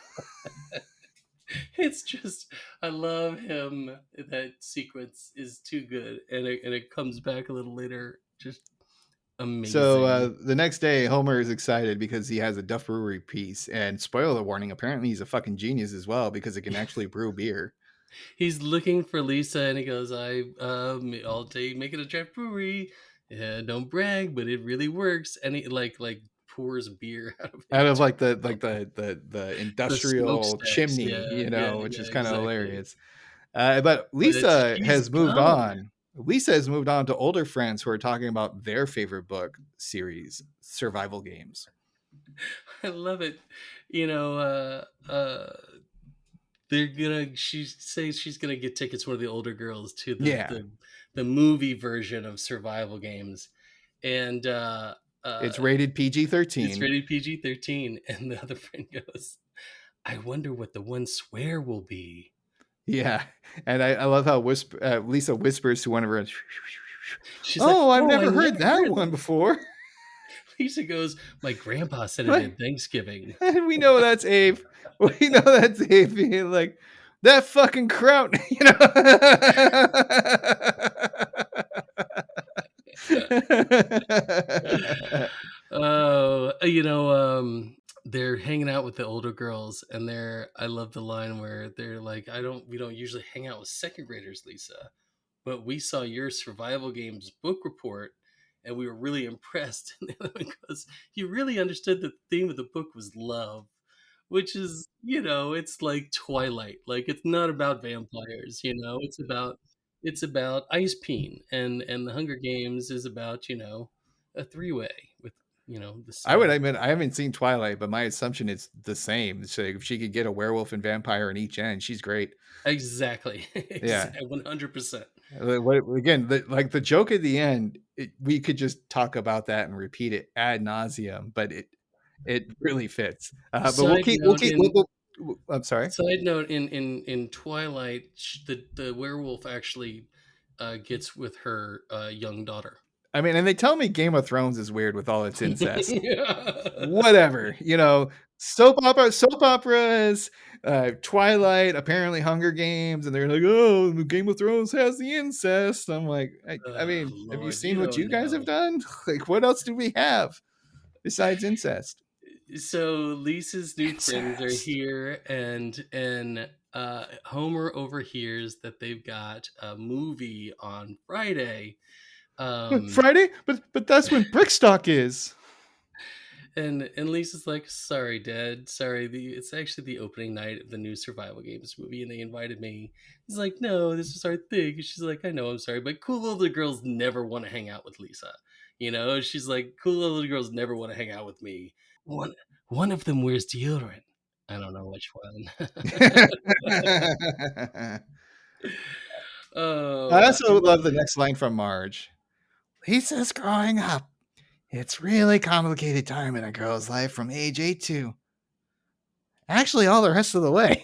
It's just, I love him. That sequence is too good, and it comes back a little later. Just amazing. So the next day, Homer is excited because he has a Duff Brewery piece. And spoiler warning: apparently he's a fucking genius as well because it can actually brew beer. He's looking for Lisa, and he goes, "I'll make it a draft brewery. Yeah, don't brag, but it really works." And he like pours beer out of like the industrial chimney, which is kind of hilarious. But Lisa has moved on. Lisa has moved on to older friends who are talking about their favorite book series, survival games. I love it. She says she's gonna get tickets for one of the older girls to the movie version of survival games, and it's rated PG-13. It's rated PG-13, and the other friend goes, "I wonder what the one swear will be." Yeah, and I love how Lisa whispers to one of her. She's like, I've never heard that one before. Lisa goes, "My grandpa said it at Thanksgiving." And we know that's Abe. We know that's Abe being like, that fucking kraut, they're hanging out with the older girls, and I love the line where they're like, we don't usually hang out with second graders, Lisa, but we saw your survival games book report and we were really impressed. And the other one goes, you really understood the theme of the book was love, which is, it's like Twilight. Like, it's not about vampires, it's about ice peen, and the Hunger Games is about, a three-way with, I would admit I haven't seen Twilight, but my assumption is the same. So if she could get a werewolf and vampire in each end, she's great. Exactly. Yeah, 100%. Again, the joke at the end, we could just talk about that and repeat it ad nauseum, but it really fits. But I'm sorry. Side note: in Twilight, the werewolf actually gets with her young daughter. I mean, and they tell me Game of Thrones is weird with all its incest. Yeah. Whatever, soap operas, Twilight, apparently Hunger Games, and they're like, oh, Game of Thrones has the incest. I'm like, I mean, have you Lord, seen you what you don't guys have know. done? Like, what else do we have besides incest? So Lisa's new friends are Incest. here, and Homer overhears that they've got a movie on Friday. Friday? But that's when Brickstock is. And Lisa's like, sorry, Dad. Sorry, it's actually the opening night of the new Survival Games movie, and they invited me. He's like, no, this is our thing. She's like, I know, I'm sorry, but cool little girls never want to hang out with Lisa. She's like, cool little girls never want to hang out with me. One of them wears deodorant. I don't know which one. I Oh, I also love love the it. next line from Marge. Lisa's growing up. It's really complicated time in a girl's life from age 8 to actually all the rest of the way.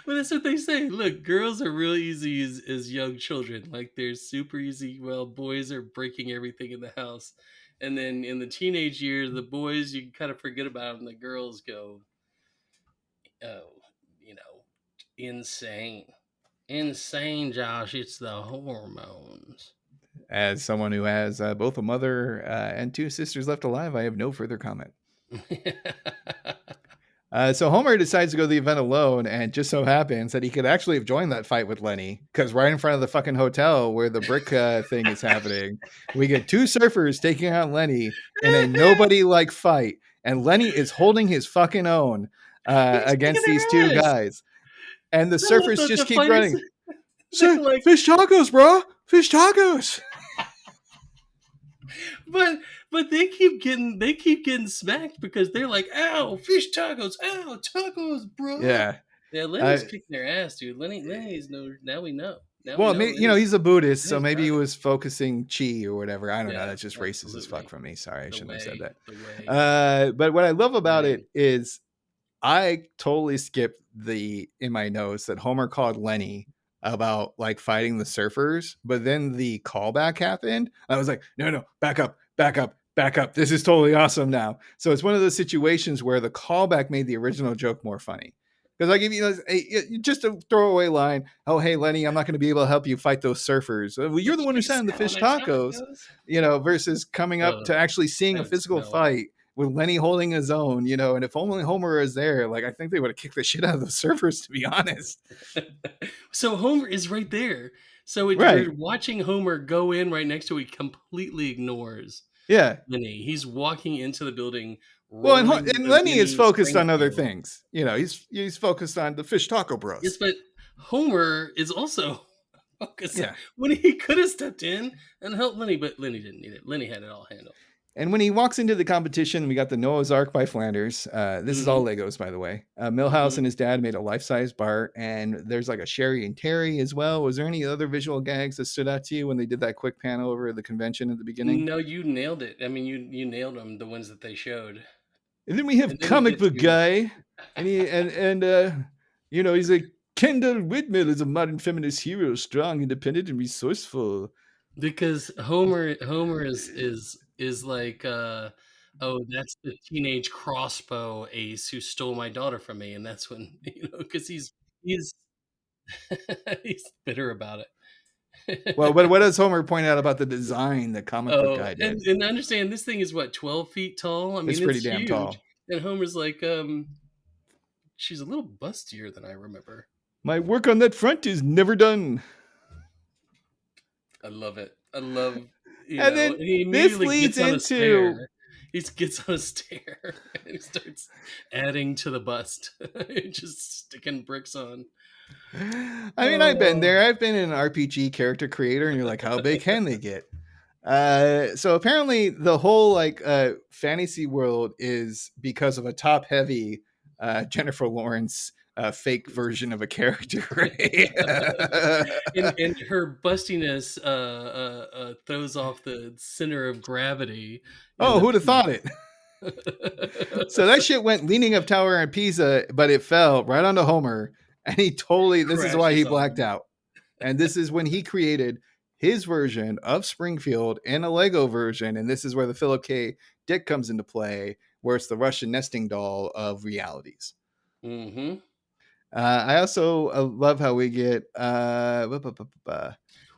Well, that's what they say. Look, girls are real easy as young children. Like they're super easy. Well, boys are breaking everything in the house. And then in the teenage years, the boys you can kind of forget about them. The girls go, oh, insane. Insane, Josh. It's the hormones. As someone who has both a mother and 2 sisters left alive, I have no further comment. So Homer decides to go to the event alone, and just so happens that he could actually have joined that fight with Lenny, because right in front of the fucking hotel where the brick thing is happening, we get 2 surfers taking out Lenny in a nobody-like fight, and Lenny is holding his fucking own against these 2 guys, and the surfers just keep running. Sir, like, fish tacos, bro! Fish tacos! But they keep getting smacked because they're like, ow, fish tacos, ow, tacos, bro. Yeah. Lenny's kicking their ass, dude. Lenny is now we know. Well, he's a Buddhist, so maybe he brother. was focusing chi or whatever. I don't know. That's just racist as fuck from me. Sorry, I shouldn't have said that. But what I love about it is I totally skipped in my notes that Homer called Lenny about like fighting the surfers, but then the callback happened. I was like, no, back up. This is totally awesome now. So it's one of those situations where the callback made the original joke more funny. Because I give just a throwaway line. Oh, hey, Lenny, I'm not going to be able to help you fight those surfers. Well, you're the one who sent the fish tacos, versus coming up to actually seeing a physical fight with Lenny holding his own, and if only Homer is there, like I think they would have kicked the shit out of the surfers, to be honest. So Homer is right there. So you're watching Homer go in right next to it, he completely ignores Lenny. He's walking into the building. Well, and Lenny is focused on other things. He's focused on the fish taco bros. Yes, but Homer is also focused when he could have stepped in and helped Lenny, but Lenny didn't need it. Lenny had it all handled. And when he walks into the competition, we got the Noah's Ark by Flanders. This is all Legos, by the way. Milhouse and his dad made a life-size Bart, and there's like a Sherry and Terry as well. Was there any other visual gags that stood out to you when they did that quick panel over the convention at the beginning? No, you nailed it. I mean, you nailed them, the ones that they showed. And then we have comic book guy, and he's like, Kendall Whitmill is a modern feminist hero, strong, independent, and resourceful. Because Homer is like, oh, that's the teenage crossbow ace who stole my daughter from me, and that's when because he's he's bitter about it. Well, what does Homer point out about the design the comic book guy did? And understand this thing is what 12 feet tall. I mean, it's pretty damn huge. tall. And Homer's like, she's a little bustier than I remember. My work on that front is never done. I love it. I love. And then he this leads into. He gets on a stair and he starts adding to the bust, just sticking bricks on. I mean, I've been there. I've been an RPG character creator, and you're like, how big can they get? So apparently, the whole fantasy world is because of a top-heavy Jennifer Lawrence fake version of a character. and her bustiness throws off the center of gravity. Oh, who'd have thought it? So that shit went leaning up tower in Pisa, but it fell right onto Homer, and he totally. This is why he blacked out. And this is when he created his version of Springfield in a Lego version. And this is where the Philip K. Dick comes into play, where it's the Russian nesting doll of realities. Mm-hmm. I also love how we get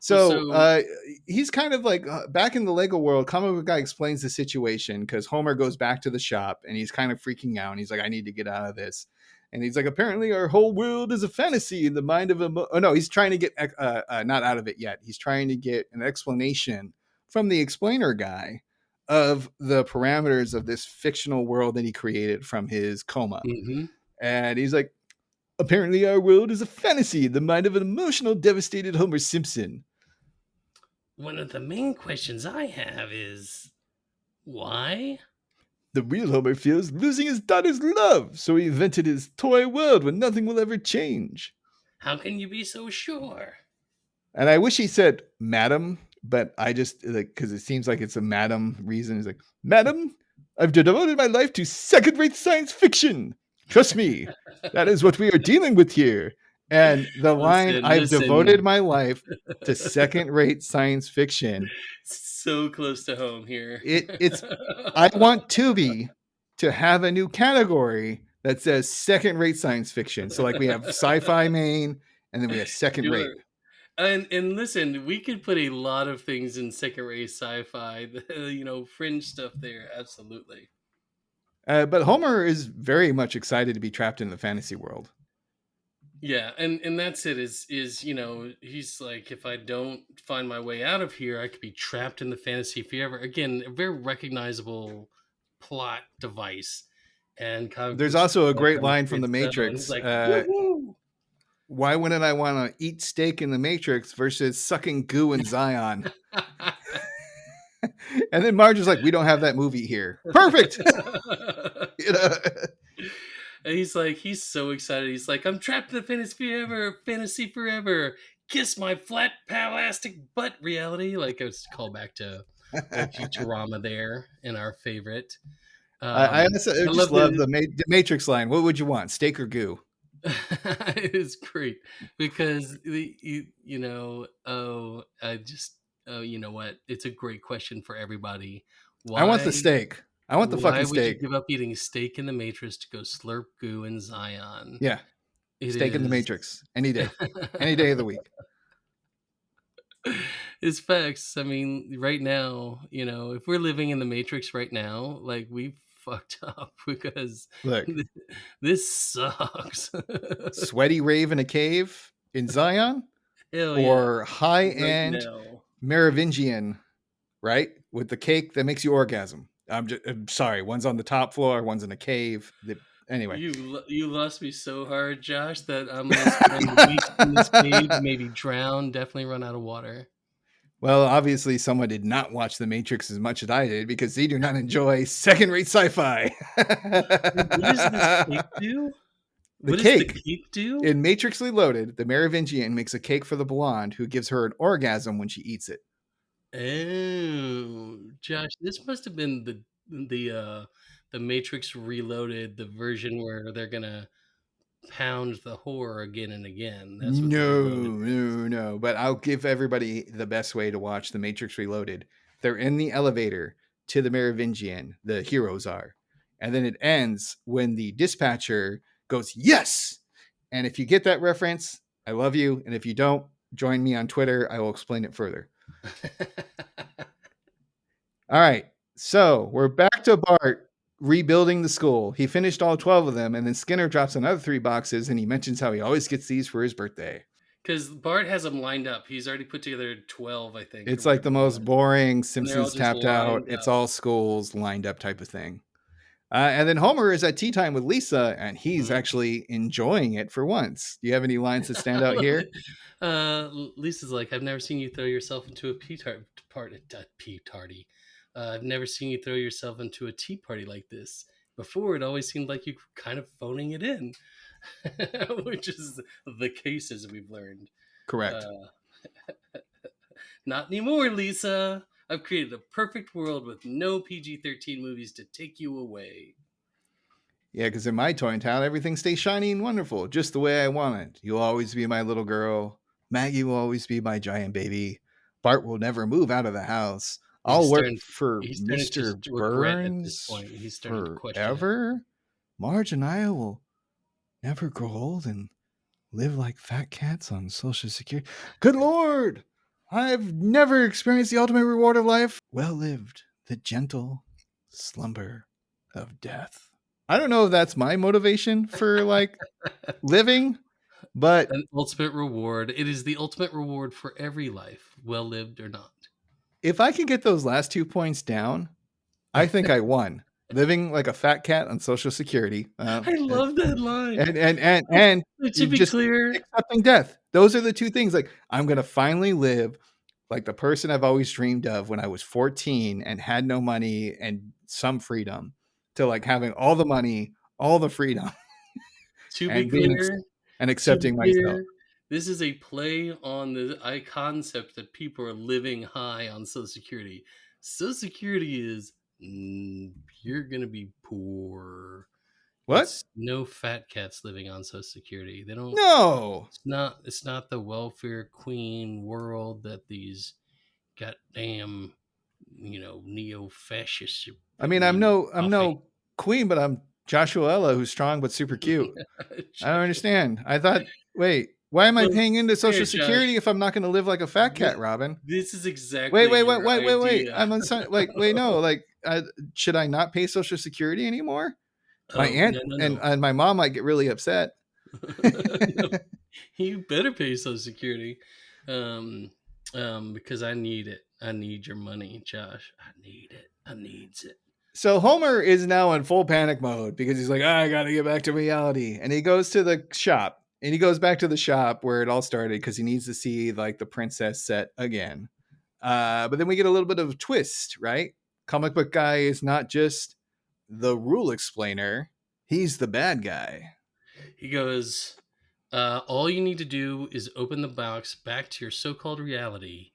so he's kind of like back in the Lego world. Comic book guy explains the situation because Homer goes back to the shop and he's kind of freaking out. And he's like, I need to get out of this. And he's like, apparently our whole world is a fantasy in the mind of a no, he's trying to get not out of it yet. He's trying to get an explanation from the explainer guy of the parameters of this fictional world that he created from his coma. Mm-hmm. And he's like, apparently our world is a fantasy in the mind of an emotional, devastated Homer Simpson. One of the main questions I have is, why? The real Homer feels losing his daughter's love, so he invented his toy world where nothing will ever change. How can you be so sure? And I wish he said madam, but I just, like, because it seems like it's a madam reason. He's like, madam, I've devoted my life to second-rate science fiction. Trust me, that is what we are dealing with here. And the line, I've devoted my life to second-rate science fiction. So close to home here. It's. I want Tubi to have a new category that says second-rate science fiction. So like we have sci-fi main, and then we have second-rate. Sure. And listen, we could put a lot of things in second-rate sci-fi, fringe stuff there. Absolutely. But Homer is very much excited to be trapped in the fantasy world. Yeah, and that's it. Is he's like, if I don't find my way out of here, I could be trapped in the fantasy forever. Again, a very recognizable plot device. And there's also a great line from The Matrix. Like, why wouldn't I want to eat steak in The Matrix versus sucking goo in Zion? And then Marge is like, we don't have that movie here. Perfect. And he's so excited. He's like, I'm trapped in the fantasy forever. Kiss my flat plastic butt reality. Like, I was called back to Futurama there in our favorite. I just love the Matrix line. What would you want, steak or goo? It is great because you know what? It's a great question for everybody. Why, I want the steak. I want the fucking steak. Why would you give up eating steak in the Matrix to go slurp goo in Zion? Yeah, steak in the Matrix any day, any day of the week. It's facts. I mean, right now, if we're living in the Matrix right now, like we fucked up because look, this sucks. Sweaty rave in a cave in Zion, or high end Merovingian, right? With the cake that makes you orgasm. I'm sorry. One's on the top floor. One's in a cave. Anyway, you lost me so hard, Josh, that I'm going to spend weeks in this cave, maybe drown, definitely run out of water. Well, obviously, someone did not watch The Matrix as much as I did because they do not enjoy second-rate sci-fi. What does this cake do? What does the cake do? In Matrix Reloaded, the Merovingian makes a cake for the blonde who gives her an orgasm when she eats it. Oh, Josh, this must have been the Matrix Reloaded, the version where they're gonna pound the horror again and again. That's what no. But I'll give everybody the best way to watch The Matrix Reloaded. They're in the elevator to the Merovingian, the heroes are. And then it ends when the dispatcher goes, yes! And if you get that reference, I love you. And if you don't, join me on Twitter. I will explain it further. All right. So we're back to Bart rebuilding the school. He finished all 12 of them, and then Skinner drops another 3 boxes, and he mentions how he always gets these for his birthday. Because Bart has them lined up. He's already put together 12, I think. It's like the most boring Simpsons tapped out. It's all schools lined up type of thing. And then Homer is at tea time with Lisa, and he's actually enjoying it for once. Do you have any lines that stand out here? Lisa's like, I've never seen you throw yourself into a party. I've never seen you throw yourself into a tea party like this. Before, it always seemed like you were kind of phoning it in, which is the case, as we've learned. Correct. Not anymore, Lisa. I've created a perfect world with no PG-13 movies to take you away. Yeah, because in my toy town, everything stays shiny and wonderful, just the way I want it. You'll always be my little girl. Maggie will always be my giant baby. Bart will never move out of the house. I'll He's work starting. for He's starting to Mr. regret at this Burns point. He's starting to question it. forever. Marge and I will never grow old and live like fat cats on Social Security. Good Lord! I've never experienced the ultimate reward of life. Well lived, the gentle slumber of death. I don't know if that's my motivation for like living, but An ultimate reward. It is the ultimate reward for every life, well lived or not. if I can get those last 2 points down, I think I won. Living like a fat cat on Social Security. I love that line. And To be just clear, accepting death. Those are the two things. Like, I'm gonna finally live like the person I've always dreamed of when I was 14 and had no money and some freedom, to like having all the money, all the freedom, to be and being clear, and accepting myself. this is a play on the concept that people are living high on Social Security. Social Security is you're gonna be poor. What? It's no fat cats living on Social Security. They don't. No. It's not the welfare queen world that these goddamn neo-fascists. I mean, I'm no queen, but I'm Joshua Ella, who's strong but super cute. I don't understand. I thought, wait, why am I paying into Social Security if I'm not going to live like a fat cat, Robin? This is exactly. Wait. I'm on. Like, wait, no. Like, should I not pay Social Security anymore? My aunt and my mom might get really upset. No, you better pay Social Security, because I need it. I need your money, Josh. I need it. I needs it. So Homer is now in full panic mode because he's like, I got to get back to reality. And he goes to the shop, and he goes back to the shop where it all started because he needs to see like the princess set again. But then we get a little bit of a twist, right? Comic book guy is not just the rule explainer. He's the bad guy. He goes, all you need to do is open the box back to your so-called reality.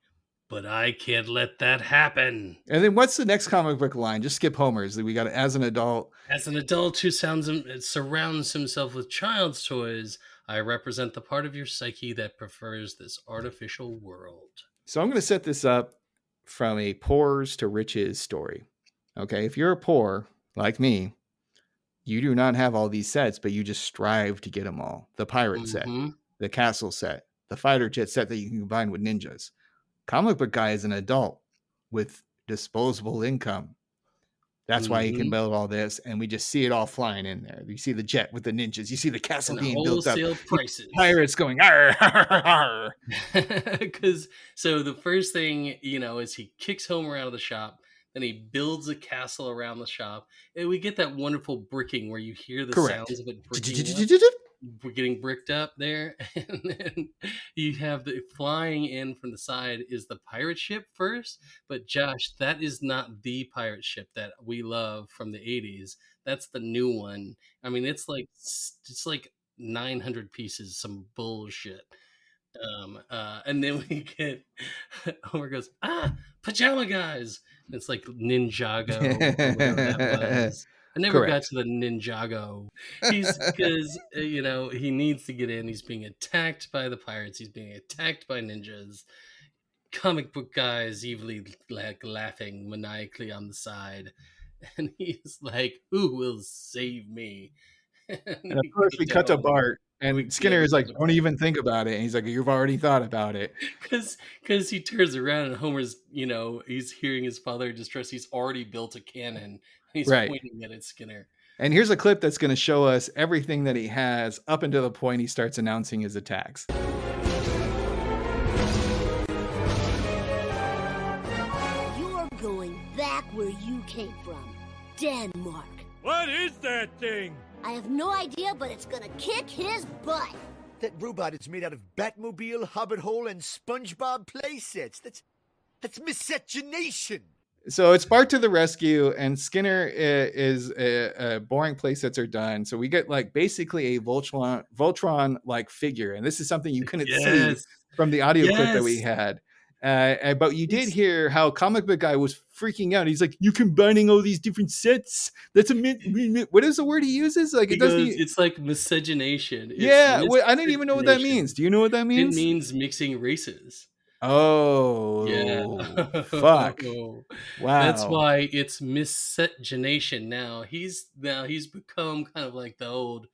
But I can't let that happen. And then what's the next comic book line? Just skip Homer's. We got as an adult. As an adult who surrounds himself with child's toys, I represent the part of your psyche that prefers this artificial world. So I'm going to set this up from a poors to riches story. Okay, if you're poor like me, you do not have all these sets, but you just strive to get them all. The pirate set, the castle set, the fighter jet set that you can combine with ninjas. Comic book guy is an adult with disposable income. That's why he can build all this, and we just see it all flying in there. You see the jet with the ninjas. You see the castle being built up. Wholesale prices. Pirates going, arr, arr, arr. Because so the first thing, is he kicks Homer out of the shop. Then he builds a castle around the shop. And we get that wonderful bricking where you hear the sounds of it getting bricked up there. And then you have the flying in from the side is the pirate ship first. But Josh, that is not the pirate ship that we love from the 80s. That's the new one. I mean, it's like 900 pieces, some bullshit. And then we get Homer goes, pajama guys. It's like Ninjago. I never got to the Ninjago. He's because he needs to get in. He's being attacked by the pirates. He's being attacked by ninjas. Comic book guy is evilly laughing maniacally on the side, and he's like, "Who will save me?" And of course, we cut to Bart. And Skinner is like, don't even think about it. And he's like, you've already thought about it. Because he turns around and Homer's, he's hearing his father in distress. He's already built a cannon. And he's pointing it at Skinner. And here's a clip that's going to show us everything that he has up until the point he starts announcing his attacks. You're going back where you came from, Denmark. What is that thing? I have no idea, but it's gonna kick his butt. That robot is made out of Batmobile, Hobbit Hole, and SpongeBob playsets. That's miscegenation. So it's Bart to the rescue, and Skinner is boring playsets are done. So we get like basically a Voltron like figure, and this is something you couldn't see from the audio clip that we had. But you did It's- hear how Comic Book Guy was freaking out. He's like, "You combining all these different sets? That's what is the word he uses? Like it doesn't. Because it's like miscegenation. It's Yeah, I didn't even know what that means. Do you know what that It means? means mixing races. Yeah. Oh, fuck! That's Wow. why it's miscegenation now. He's become kind of like the old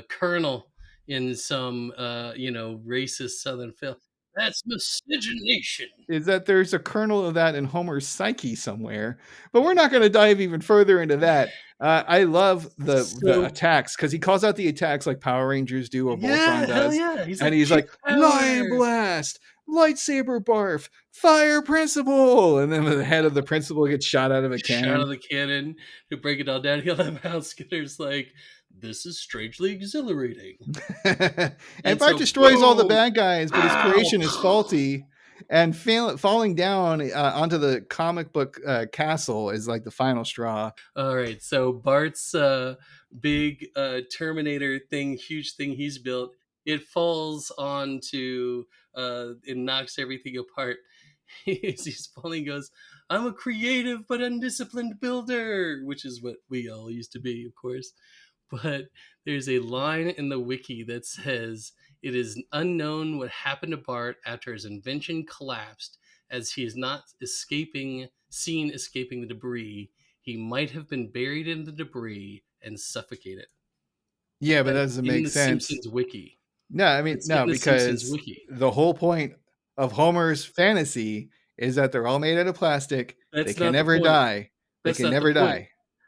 colonel in some racist southern film. That's miscegenation. Is that there's a kernel of that in Homer's psyche somewhere, but we're not going to dive even further into that. I love the So attacks because he calls out the attacks like Power Rangers do or yeah, Voltron hell does, yeah. He's and like he's kick like Lion power. Blast, Lightsaber Barf, Fire Principal, and then the head of the principal gets shot out of a Shot out of cannon. the cannon to break it all down. He'll have House Skinner's like, this is strangely exhilarating. And Bart so, destroys all the boom! bad guys, but his Ow! creation is faulty. And falling down onto the comic book castle is like the final straw. All right, so Bart's big Terminator thing, huge thing he's built, it falls onto it knocks everything apart. As he's falling, he goes, "I'm a creative but undisciplined builder," which is what we all used to be, of course. But there's a line in the wiki that says it is unknown what happened to Bart after his invention collapsed, as he is not seen escaping the debris. He might have been buried in the debris and suffocated. Yeah, but that That's doesn't in make the sense. Simpsons wiki. No, I mean, It's no, in the Simpsons because wiki. the whole point of Homer's fantasy is that they're all made out of plastic. They That's can not the never point. die. They That's can not the never point. die.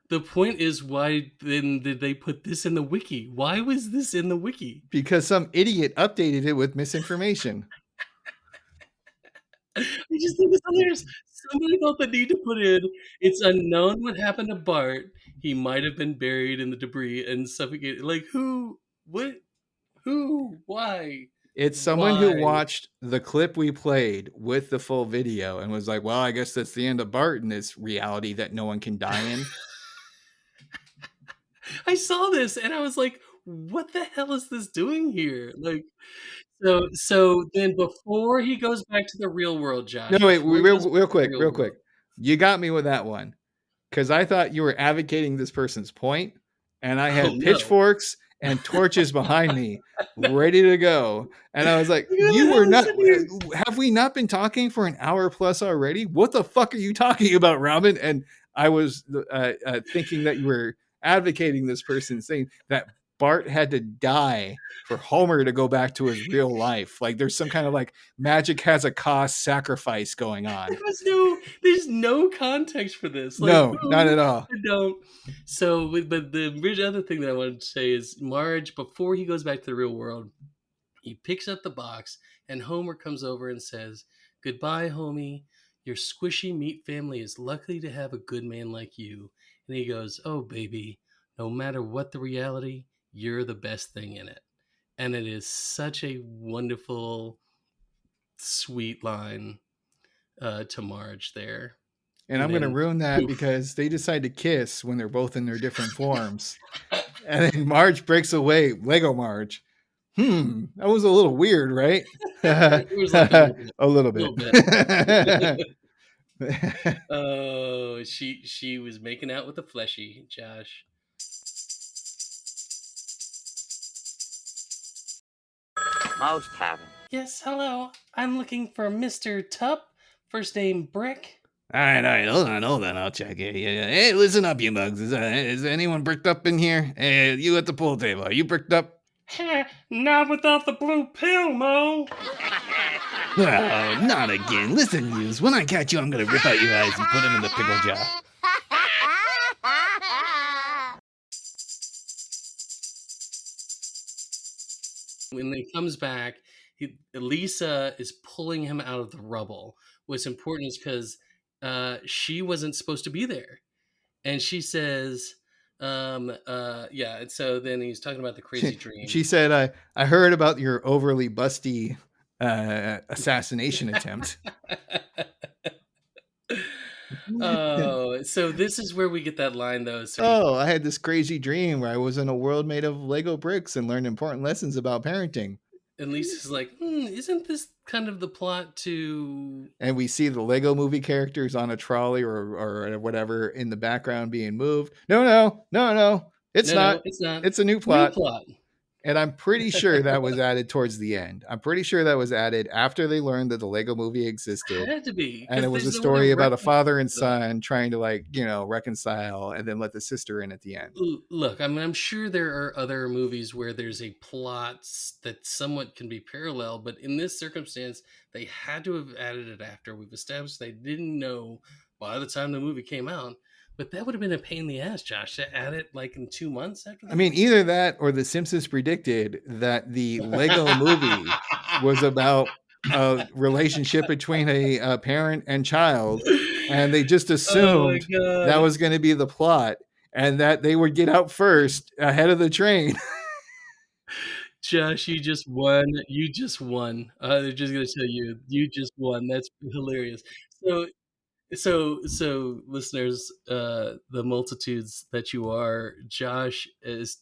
The point is, why then did they put this in the wiki? Why was this in the wiki? Because some idiot updated it with misinformation. I just think it's hilarious. Somebody felt the need to put in, it's unknown what happened to Bart. He might have been buried in the debris and suffocated. Like, who? What? Who? Why? It's someone who watched the clip we played with the full video and was like, well, I guess that's the end of Bart in this reality that no one can die in. I saw this and I was like, what the hell is this doing here? Like, so then before he goes back to the real world, Josh. No, wait, before he goes back real to the quick. world- You got me with that one. Because I thought you were advocating this person's point, and I had pitchforks and torches behind me, ready to go. And I was like, you were not, have we not been talking for an hour plus already? What the fuck are you talking about, Robin? And I was thinking that you were advocating this person, saying that Bart had to die for Homer to go back to his real life. Like there's some kind of like magic has a cost sacrifice going on. There's no context for this. Like, no, not at all. No. So, but the other thing that I wanted to say is Marge, before he goes back to the real world, he picks up the box and Homer comes over and says, "Goodbye, homie. Your squishy meat family is lucky to have a good man like you." And he goes, "Oh, baby, no matter what the reality, you're the best thing in it." And it is such a wonderful, sweet line to Marge there. And I'm going to ruin that because they decide to kiss when they're both in their different forms. And then Marge breaks away. Lego Marge. That was a little weird, right? It was like a little bit. Oh, she was making out with the fleshy, Josh. Most haven't. Yes, hello. I'm looking for Mr. Tup. First name Brick. All right, hold on. I'll check it. Yeah. Hey, listen up, you mugs. Is anyone bricked up in here? Hey, you at the pool table, are you bricked up? Not without the blue pill, Mo. Oh, not again. Listen, yous. When I catch you, I'm gonna rip out your eyes and put them in the pickle jar. When he comes back, Lisa is pulling him out of the rubble. What's important is because she wasn't supposed to be there. And she says, yeah. And so then he's talking about the crazy dream. She said, I heard about your overly busty assassination attempt. Oh, so this is where we get that line, though. So I had this crazy dream where I was in a world made of Lego bricks and learned important lessons about parenting. And Lisa's like, isn't this kind of the plot to... And we see the Lego movie characters on a trolley or whatever in the background being moved. No. It's No, not. it's not. It's a new New plot. plot. And I'm pretty sure that was added towards the end. I'm pretty sure that was added after they learned that the Lego movie existed. Had to be. And it was a there's no way to story about a father and reconcile that. son trying to, like, reconcile and then let the sister in at the end. Look, I mean, I'm sure there are other movies where there's a plot that somewhat can be parallel, but in this circumstance, they had to have added it after. We've established they didn't know by the time the movie came out, but that would have been a pain in the ass, Josh, to add it like in 2 months after that. I mean, either that or The Simpsons predicted that the Lego movie was about a relationship between a parent and child, and they just assumed that was going to be the plot and that they would get out first ahead of the train. Josh, you just won. You just won. They're just going to tell you, you just won. That's hilarious. So listeners, the multitudes that you are, Josh is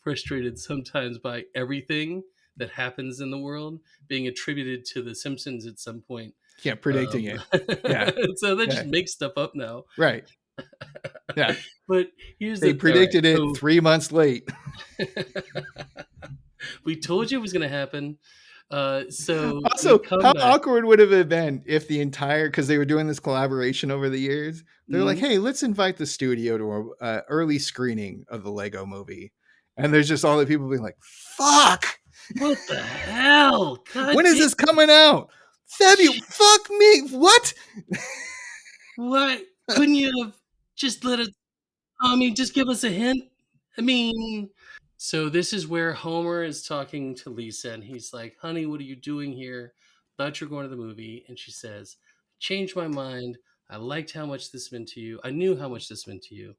frustrated sometimes by everything that happens in the world being attributed to the Simpsons at some point. Yeah, predicting it. Yeah. So they just make stuff up now. Right. Yeah. But they predicted it 3 months late. We told you it was going to happen. So also, how awkward would it have been if the entire, because they were doing this collaboration over the years, they're like, hey, let's invite the studio to an early screening of the Lego movie, and there's just all the people being like, fuck, what the hell, God, when is this coming out? February? Fuck me, what? What? Couldn't you have just let it, I mean, just give us a hint? I mean, so this is where Homer is talking to Lisa, and he's like, honey, what are you doing here? Thought you were going to the movie. And she says, changed my mind. I liked how much this meant to you. I knew how much this meant to you.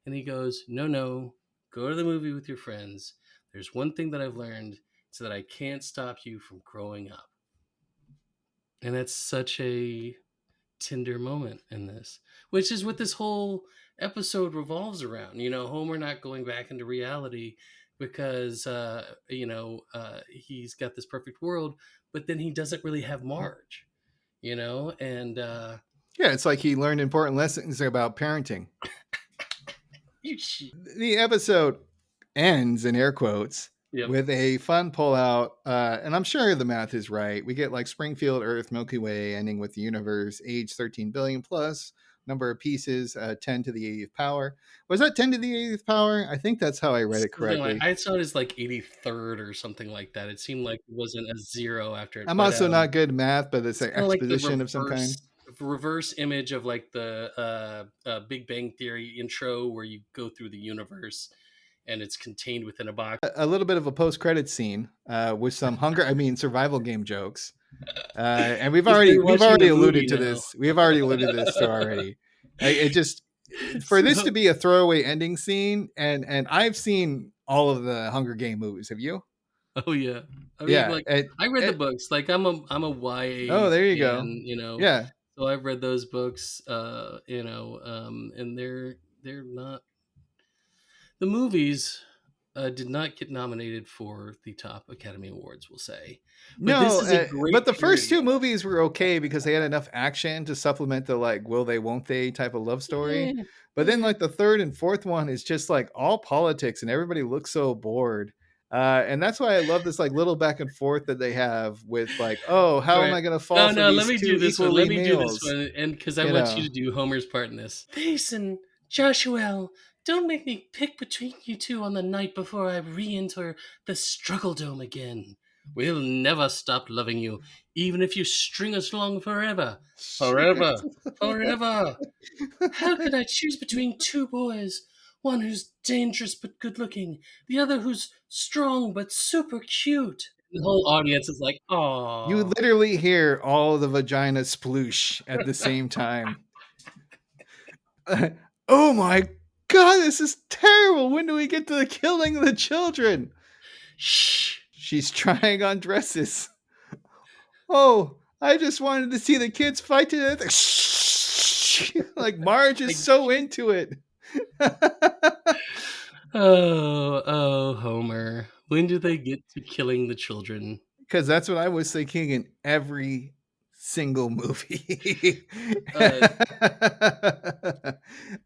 And he goes, no, go to the movie with your friends. There's one thing that I've learned, it's that I can't stop you from growing up. And that's such a tender moment in this, which is what this whole episode revolves around. Homer not going back into reality because he's got this perfect world, but then he doesn't really have Marge, and yeah, it's like he learned important lessons about parenting. The episode ends, in air quotes, with a fun pullout, and I'm sure the math is right. We get like Springfield, Earth, Milky Way, ending with the universe, age 13 billion plus, number of pieces, 10 to the 80th power. Was that 10 to the 80th power? I think that's how I read it correctly. I saw it as like 83rd or something like that. It seemed like it wasn't a zero after it. I'm also not good at math, but it's an exposition of some kind. Reverse image of like the Big Bang Theory intro where you go through the universe and it's contained within a box. A little bit of a post-credit scene with some survival game jokes. And we've already alluded to this. We have already alluded to this already. It just, for this to be a throwaway ending scene, and I've seen all of the Hunger Game movies. Have you? Oh yeah. I mean, I read the books. Like I'm a YA. Oh, there you go. Yeah. So I've read those books. And they're not. The movies did not get nominated for the top Academy Awards, we'll say. But but the first two movies were okay because they had enough action to supplement the like will they won't they type of love story. But then like the third and fourth one is just like all politics and everybody looks so bored. And that's why I love this like little back and forth that they have with like, oh, how am I going to fall for these let me two do this one. equally Let me males? do this one, and because I want you to do Homer's part in this. Listen, Joshua, don't make me pick between you two on the night before I re-enter the struggle dome again. We'll never stop loving you, even if you string us along forever. Forever. Forever. How could I choose between two boys? One who's dangerous but good looking, the other who's strong but super cute. The whole audience is like, oh. You literally hear all the vagina sploosh at the same time. Oh my God, this is terrible. When do we get to the killing of the children? Shh. She's trying on dresses. Oh, I just wanted to see the kids fight to death. Shh. Like Marge is so into it. Oh, Homer. When do they get to killing the children? Because that's what I was thinking in every single movie. Uh,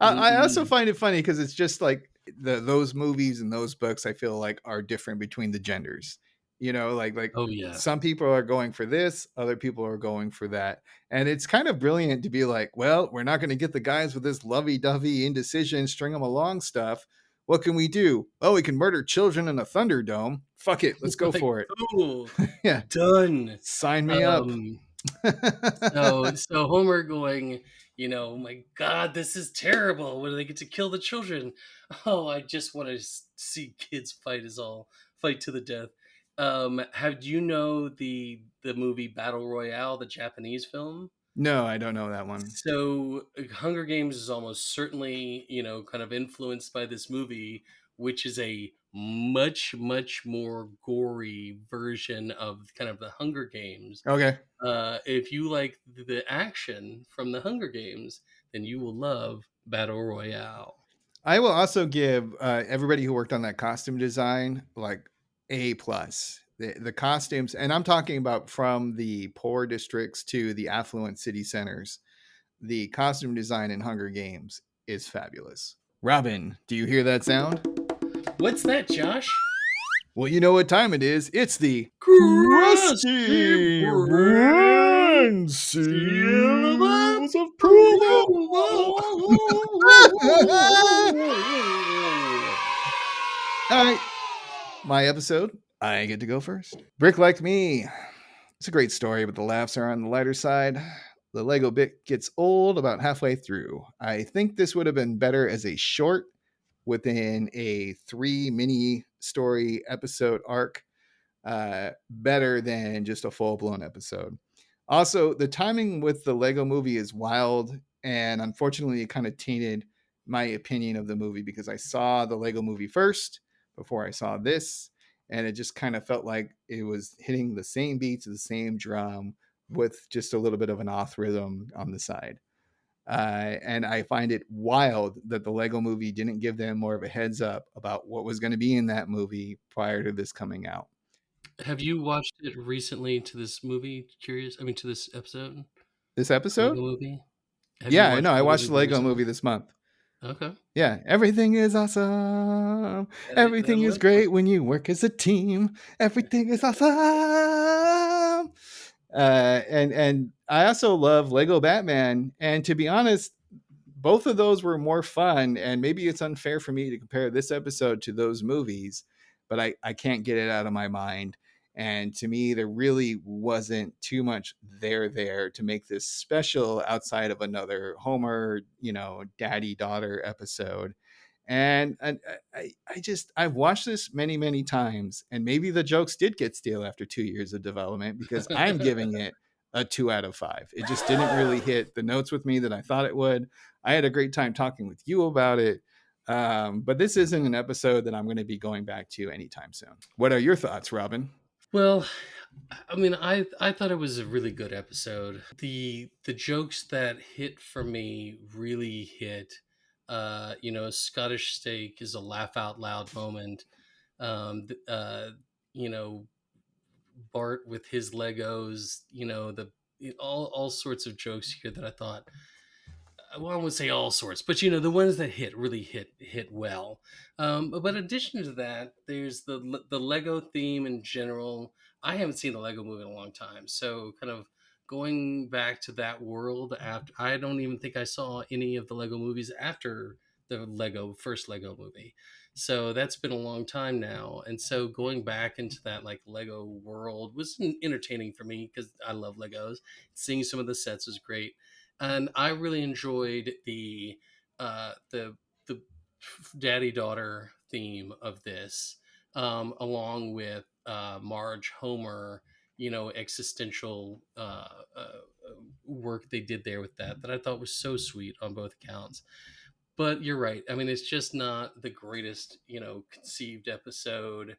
I also mm, find it funny because it's just like those movies and those books I feel like are different between the genders. Like oh yeah. some people are going for this, other people are going for that. And it's kind of brilliant to be like, well, we're not going to get the guys with this lovey-dovey indecision, string them along stuff. What can we do? Oh, we can murder children in a Thunderdome. Fuck it, let's go Like, for it. oh, Yeah, done. sign me up. Um, so Homer going, oh my God, this is terrible. When do they get to kill the children? Oh, I just want to see kids fight to the death. Have you know the movie Battle Royale, the Japanese film? No, I don't know that one. So Hunger Games is almost certainly, kind of influenced by this movie, which is a much, much more gory version of kind of the Hunger Games. Okay. If you like the action from the Hunger Games, then you will love Battle Royale. I will also give everybody who worked on that costume design like A+. The costumes, and I'm talking about from the poor districts to the affluent city centers. The costume design in Hunger Games is fabulous. Robin, do you hear that sound? What's that, Josh? Well, you know what time it is. It's the Krusty Krusty Brand Brand Seal of Seals of Approval. All right, my episode. I get to go first. Brick Like Me. It's a great story, but the laughs are on the lighter side. The Lego bit gets old about halfway through. I think this would have been better as a short within a 3 mini story episode arc, better than just a full blown episode. Also, the timing with the Lego movie is wild, and unfortunately, it kind of tainted my opinion of the movie because I saw the Lego movie first before I saw this, and it just kind of felt like it was hitting the same beats, the same drum, with just a little bit of an off rhythm on the side. And I find it wild that the Lego movie didn't give them more of a heads up about what was going to be in that movie prior to this coming out. Have you watched it recently to this movie? To this episode, This the Lego episode? movie. Have you Yeah, I watched know. I the Lego watched the movie Lego recently? movie this month. Okay. Yeah, everything is awesome. Everything is That's fun. great when you work as a team. Everything is awesome. And I also love Lego Batman. And to be honest, both of those were more fun. And maybe it's unfair for me to compare this episode to those movies, but I can't get it out of my mind. And to me, there really wasn't too much there to make this special outside of another Homer, daddy daughter episode. And I've watched this many times, and maybe the jokes did get stale after 2 years of development because I'm giving it a 2 out of 5. It just didn't really hit the notes with me that I thought it would. I had a great time talking with you about it. But this isn't an episode that I'm going to be going back to anytime soon. What are your thoughts, Robin? Well, I thought it was a really good episode. The jokes that hit for me really hit. Scottish steak is a laugh out loud moment. You know, Bart with his Legos. All sorts of jokes here that I thought, well, I wouldn't say all sorts, but the ones that really hit well. But in addition to that, there's the Lego theme in general. I haven't seen the Lego movie in a long time, so kind of going back to that world after. I don't even think I saw any of the Lego movies after the first Lego movie. So that's been a long time now, and so going back into that like Lego world was entertaining for me because I love Legos. Seeing some of the sets was great, and I really enjoyed the daddy daughter theme of this, along with Marge Homer, existential work they did there with that I thought was so sweet on both accounts. But you're right. I mean, it's just not the greatest, conceived episode.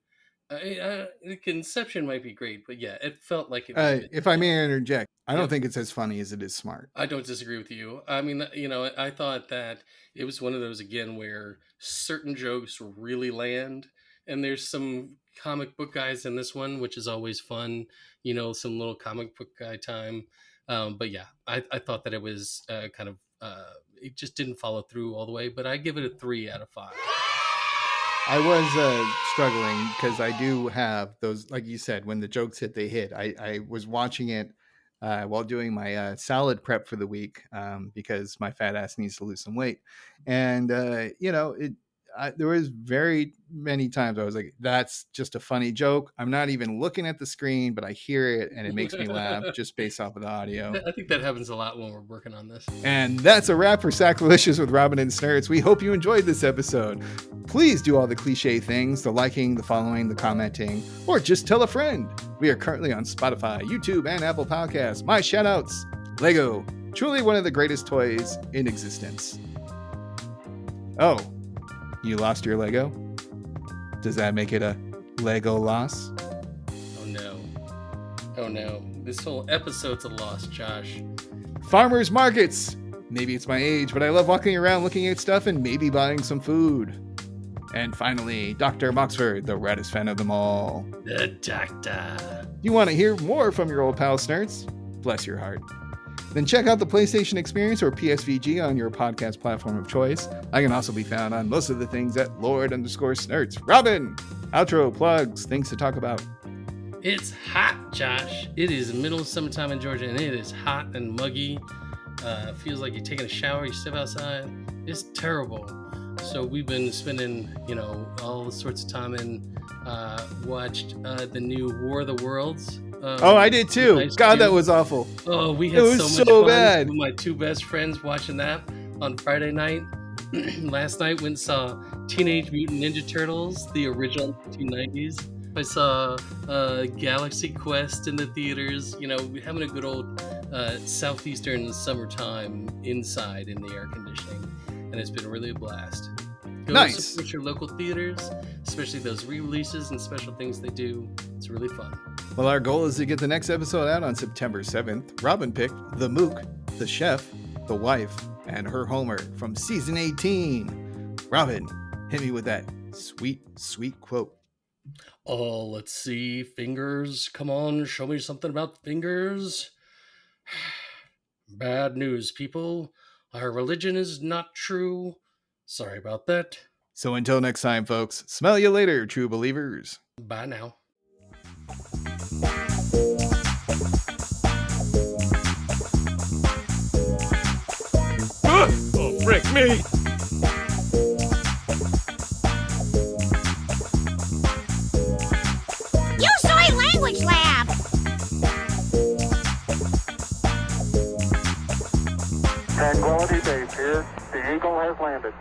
The conception might be great, but yeah, it felt like it was. If I may interject, I don't Yep. think it's as funny as it is smart. I don't disagree with you. I mean, I thought that it was one of those again where certain jokes really land, and there's some comic book guys in this one, which is always fun. You know, some little comic book guy time. But yeah, I thought that it was it just didn't follow through all the way. But I give it a 3 out of 5. I was struggling because I do have those, like you said, when the jokes hit, they hit. I was watching it while doing my salad prep for the week because my fat ass needs to lose some weight. And, there was very many times I was like, that's just a funny joke. I'm not even looking at the screen, but I hear it and it makes me laugh just based off of the audio. I think that happens a lot when we're working on this. And that's a wrap for Sacrilicious with Robin and Snerts. We hope you enjoyed this episode. Please do all the cliche things, the liking, the following, the commenting, or just tell a friend. We are currently on Spotify, YouTube, and Apple Podcasts. My shoutouts, Lego, truly one of the greatest toys in existence. Oh, you lost your Lego? Does that make it a Lego loss? Oh no. This whole episode's a loss, Josh. Farmers markets. Maybe it's my age, but I love walking around looking at stuff and maybe buying some food. And finally, Dr. Moxford, the raddest fan of them all. The doctor. You want to hear more from your old pal Snerts? Bless your heart. Then check out the PlayStation Experience or PSVG on your podcast platform of choice. I can also be found on most of the things at Lord_Snerts. Robin, outro, plugs, things to talk about. It's hot, Josh. It is the middle of summertime in Georgia, and it is hot and muggy. Feels like you're taking a shower, you step outside. It's terrible. So we've been spending, all sorts of time and watched the new War of the Worlds. I did too. God, that was awful. Oh, we had so much fun with my 2 best friends watching that on Friday night. Last night, went and saw Teenage Mutant Ninja Turtles, the original 1990s. I saw Galaxy Quest in the theaters. Having a good old southeastern summertime inside in the air conditioning, and it's been really a blast. Go support your local theaters, especially those re-releases and special things they do. It's really fun. Well, our goal is to get the next episode out on September 7th. Robin picked the Mook, the Chef, the Wife, and her Homer from season 18. Robin, hit me with that sweet, sweet quote. Oh, let's see. Fingers. Come on, show me something about fingers. Bad news, people. Our religion is not true. Sorry about that. So until next time, folks, smell you later, true believers. Bye now. Oh, frick me! Language Lab! Tranquility Base here. The Eagle has landed.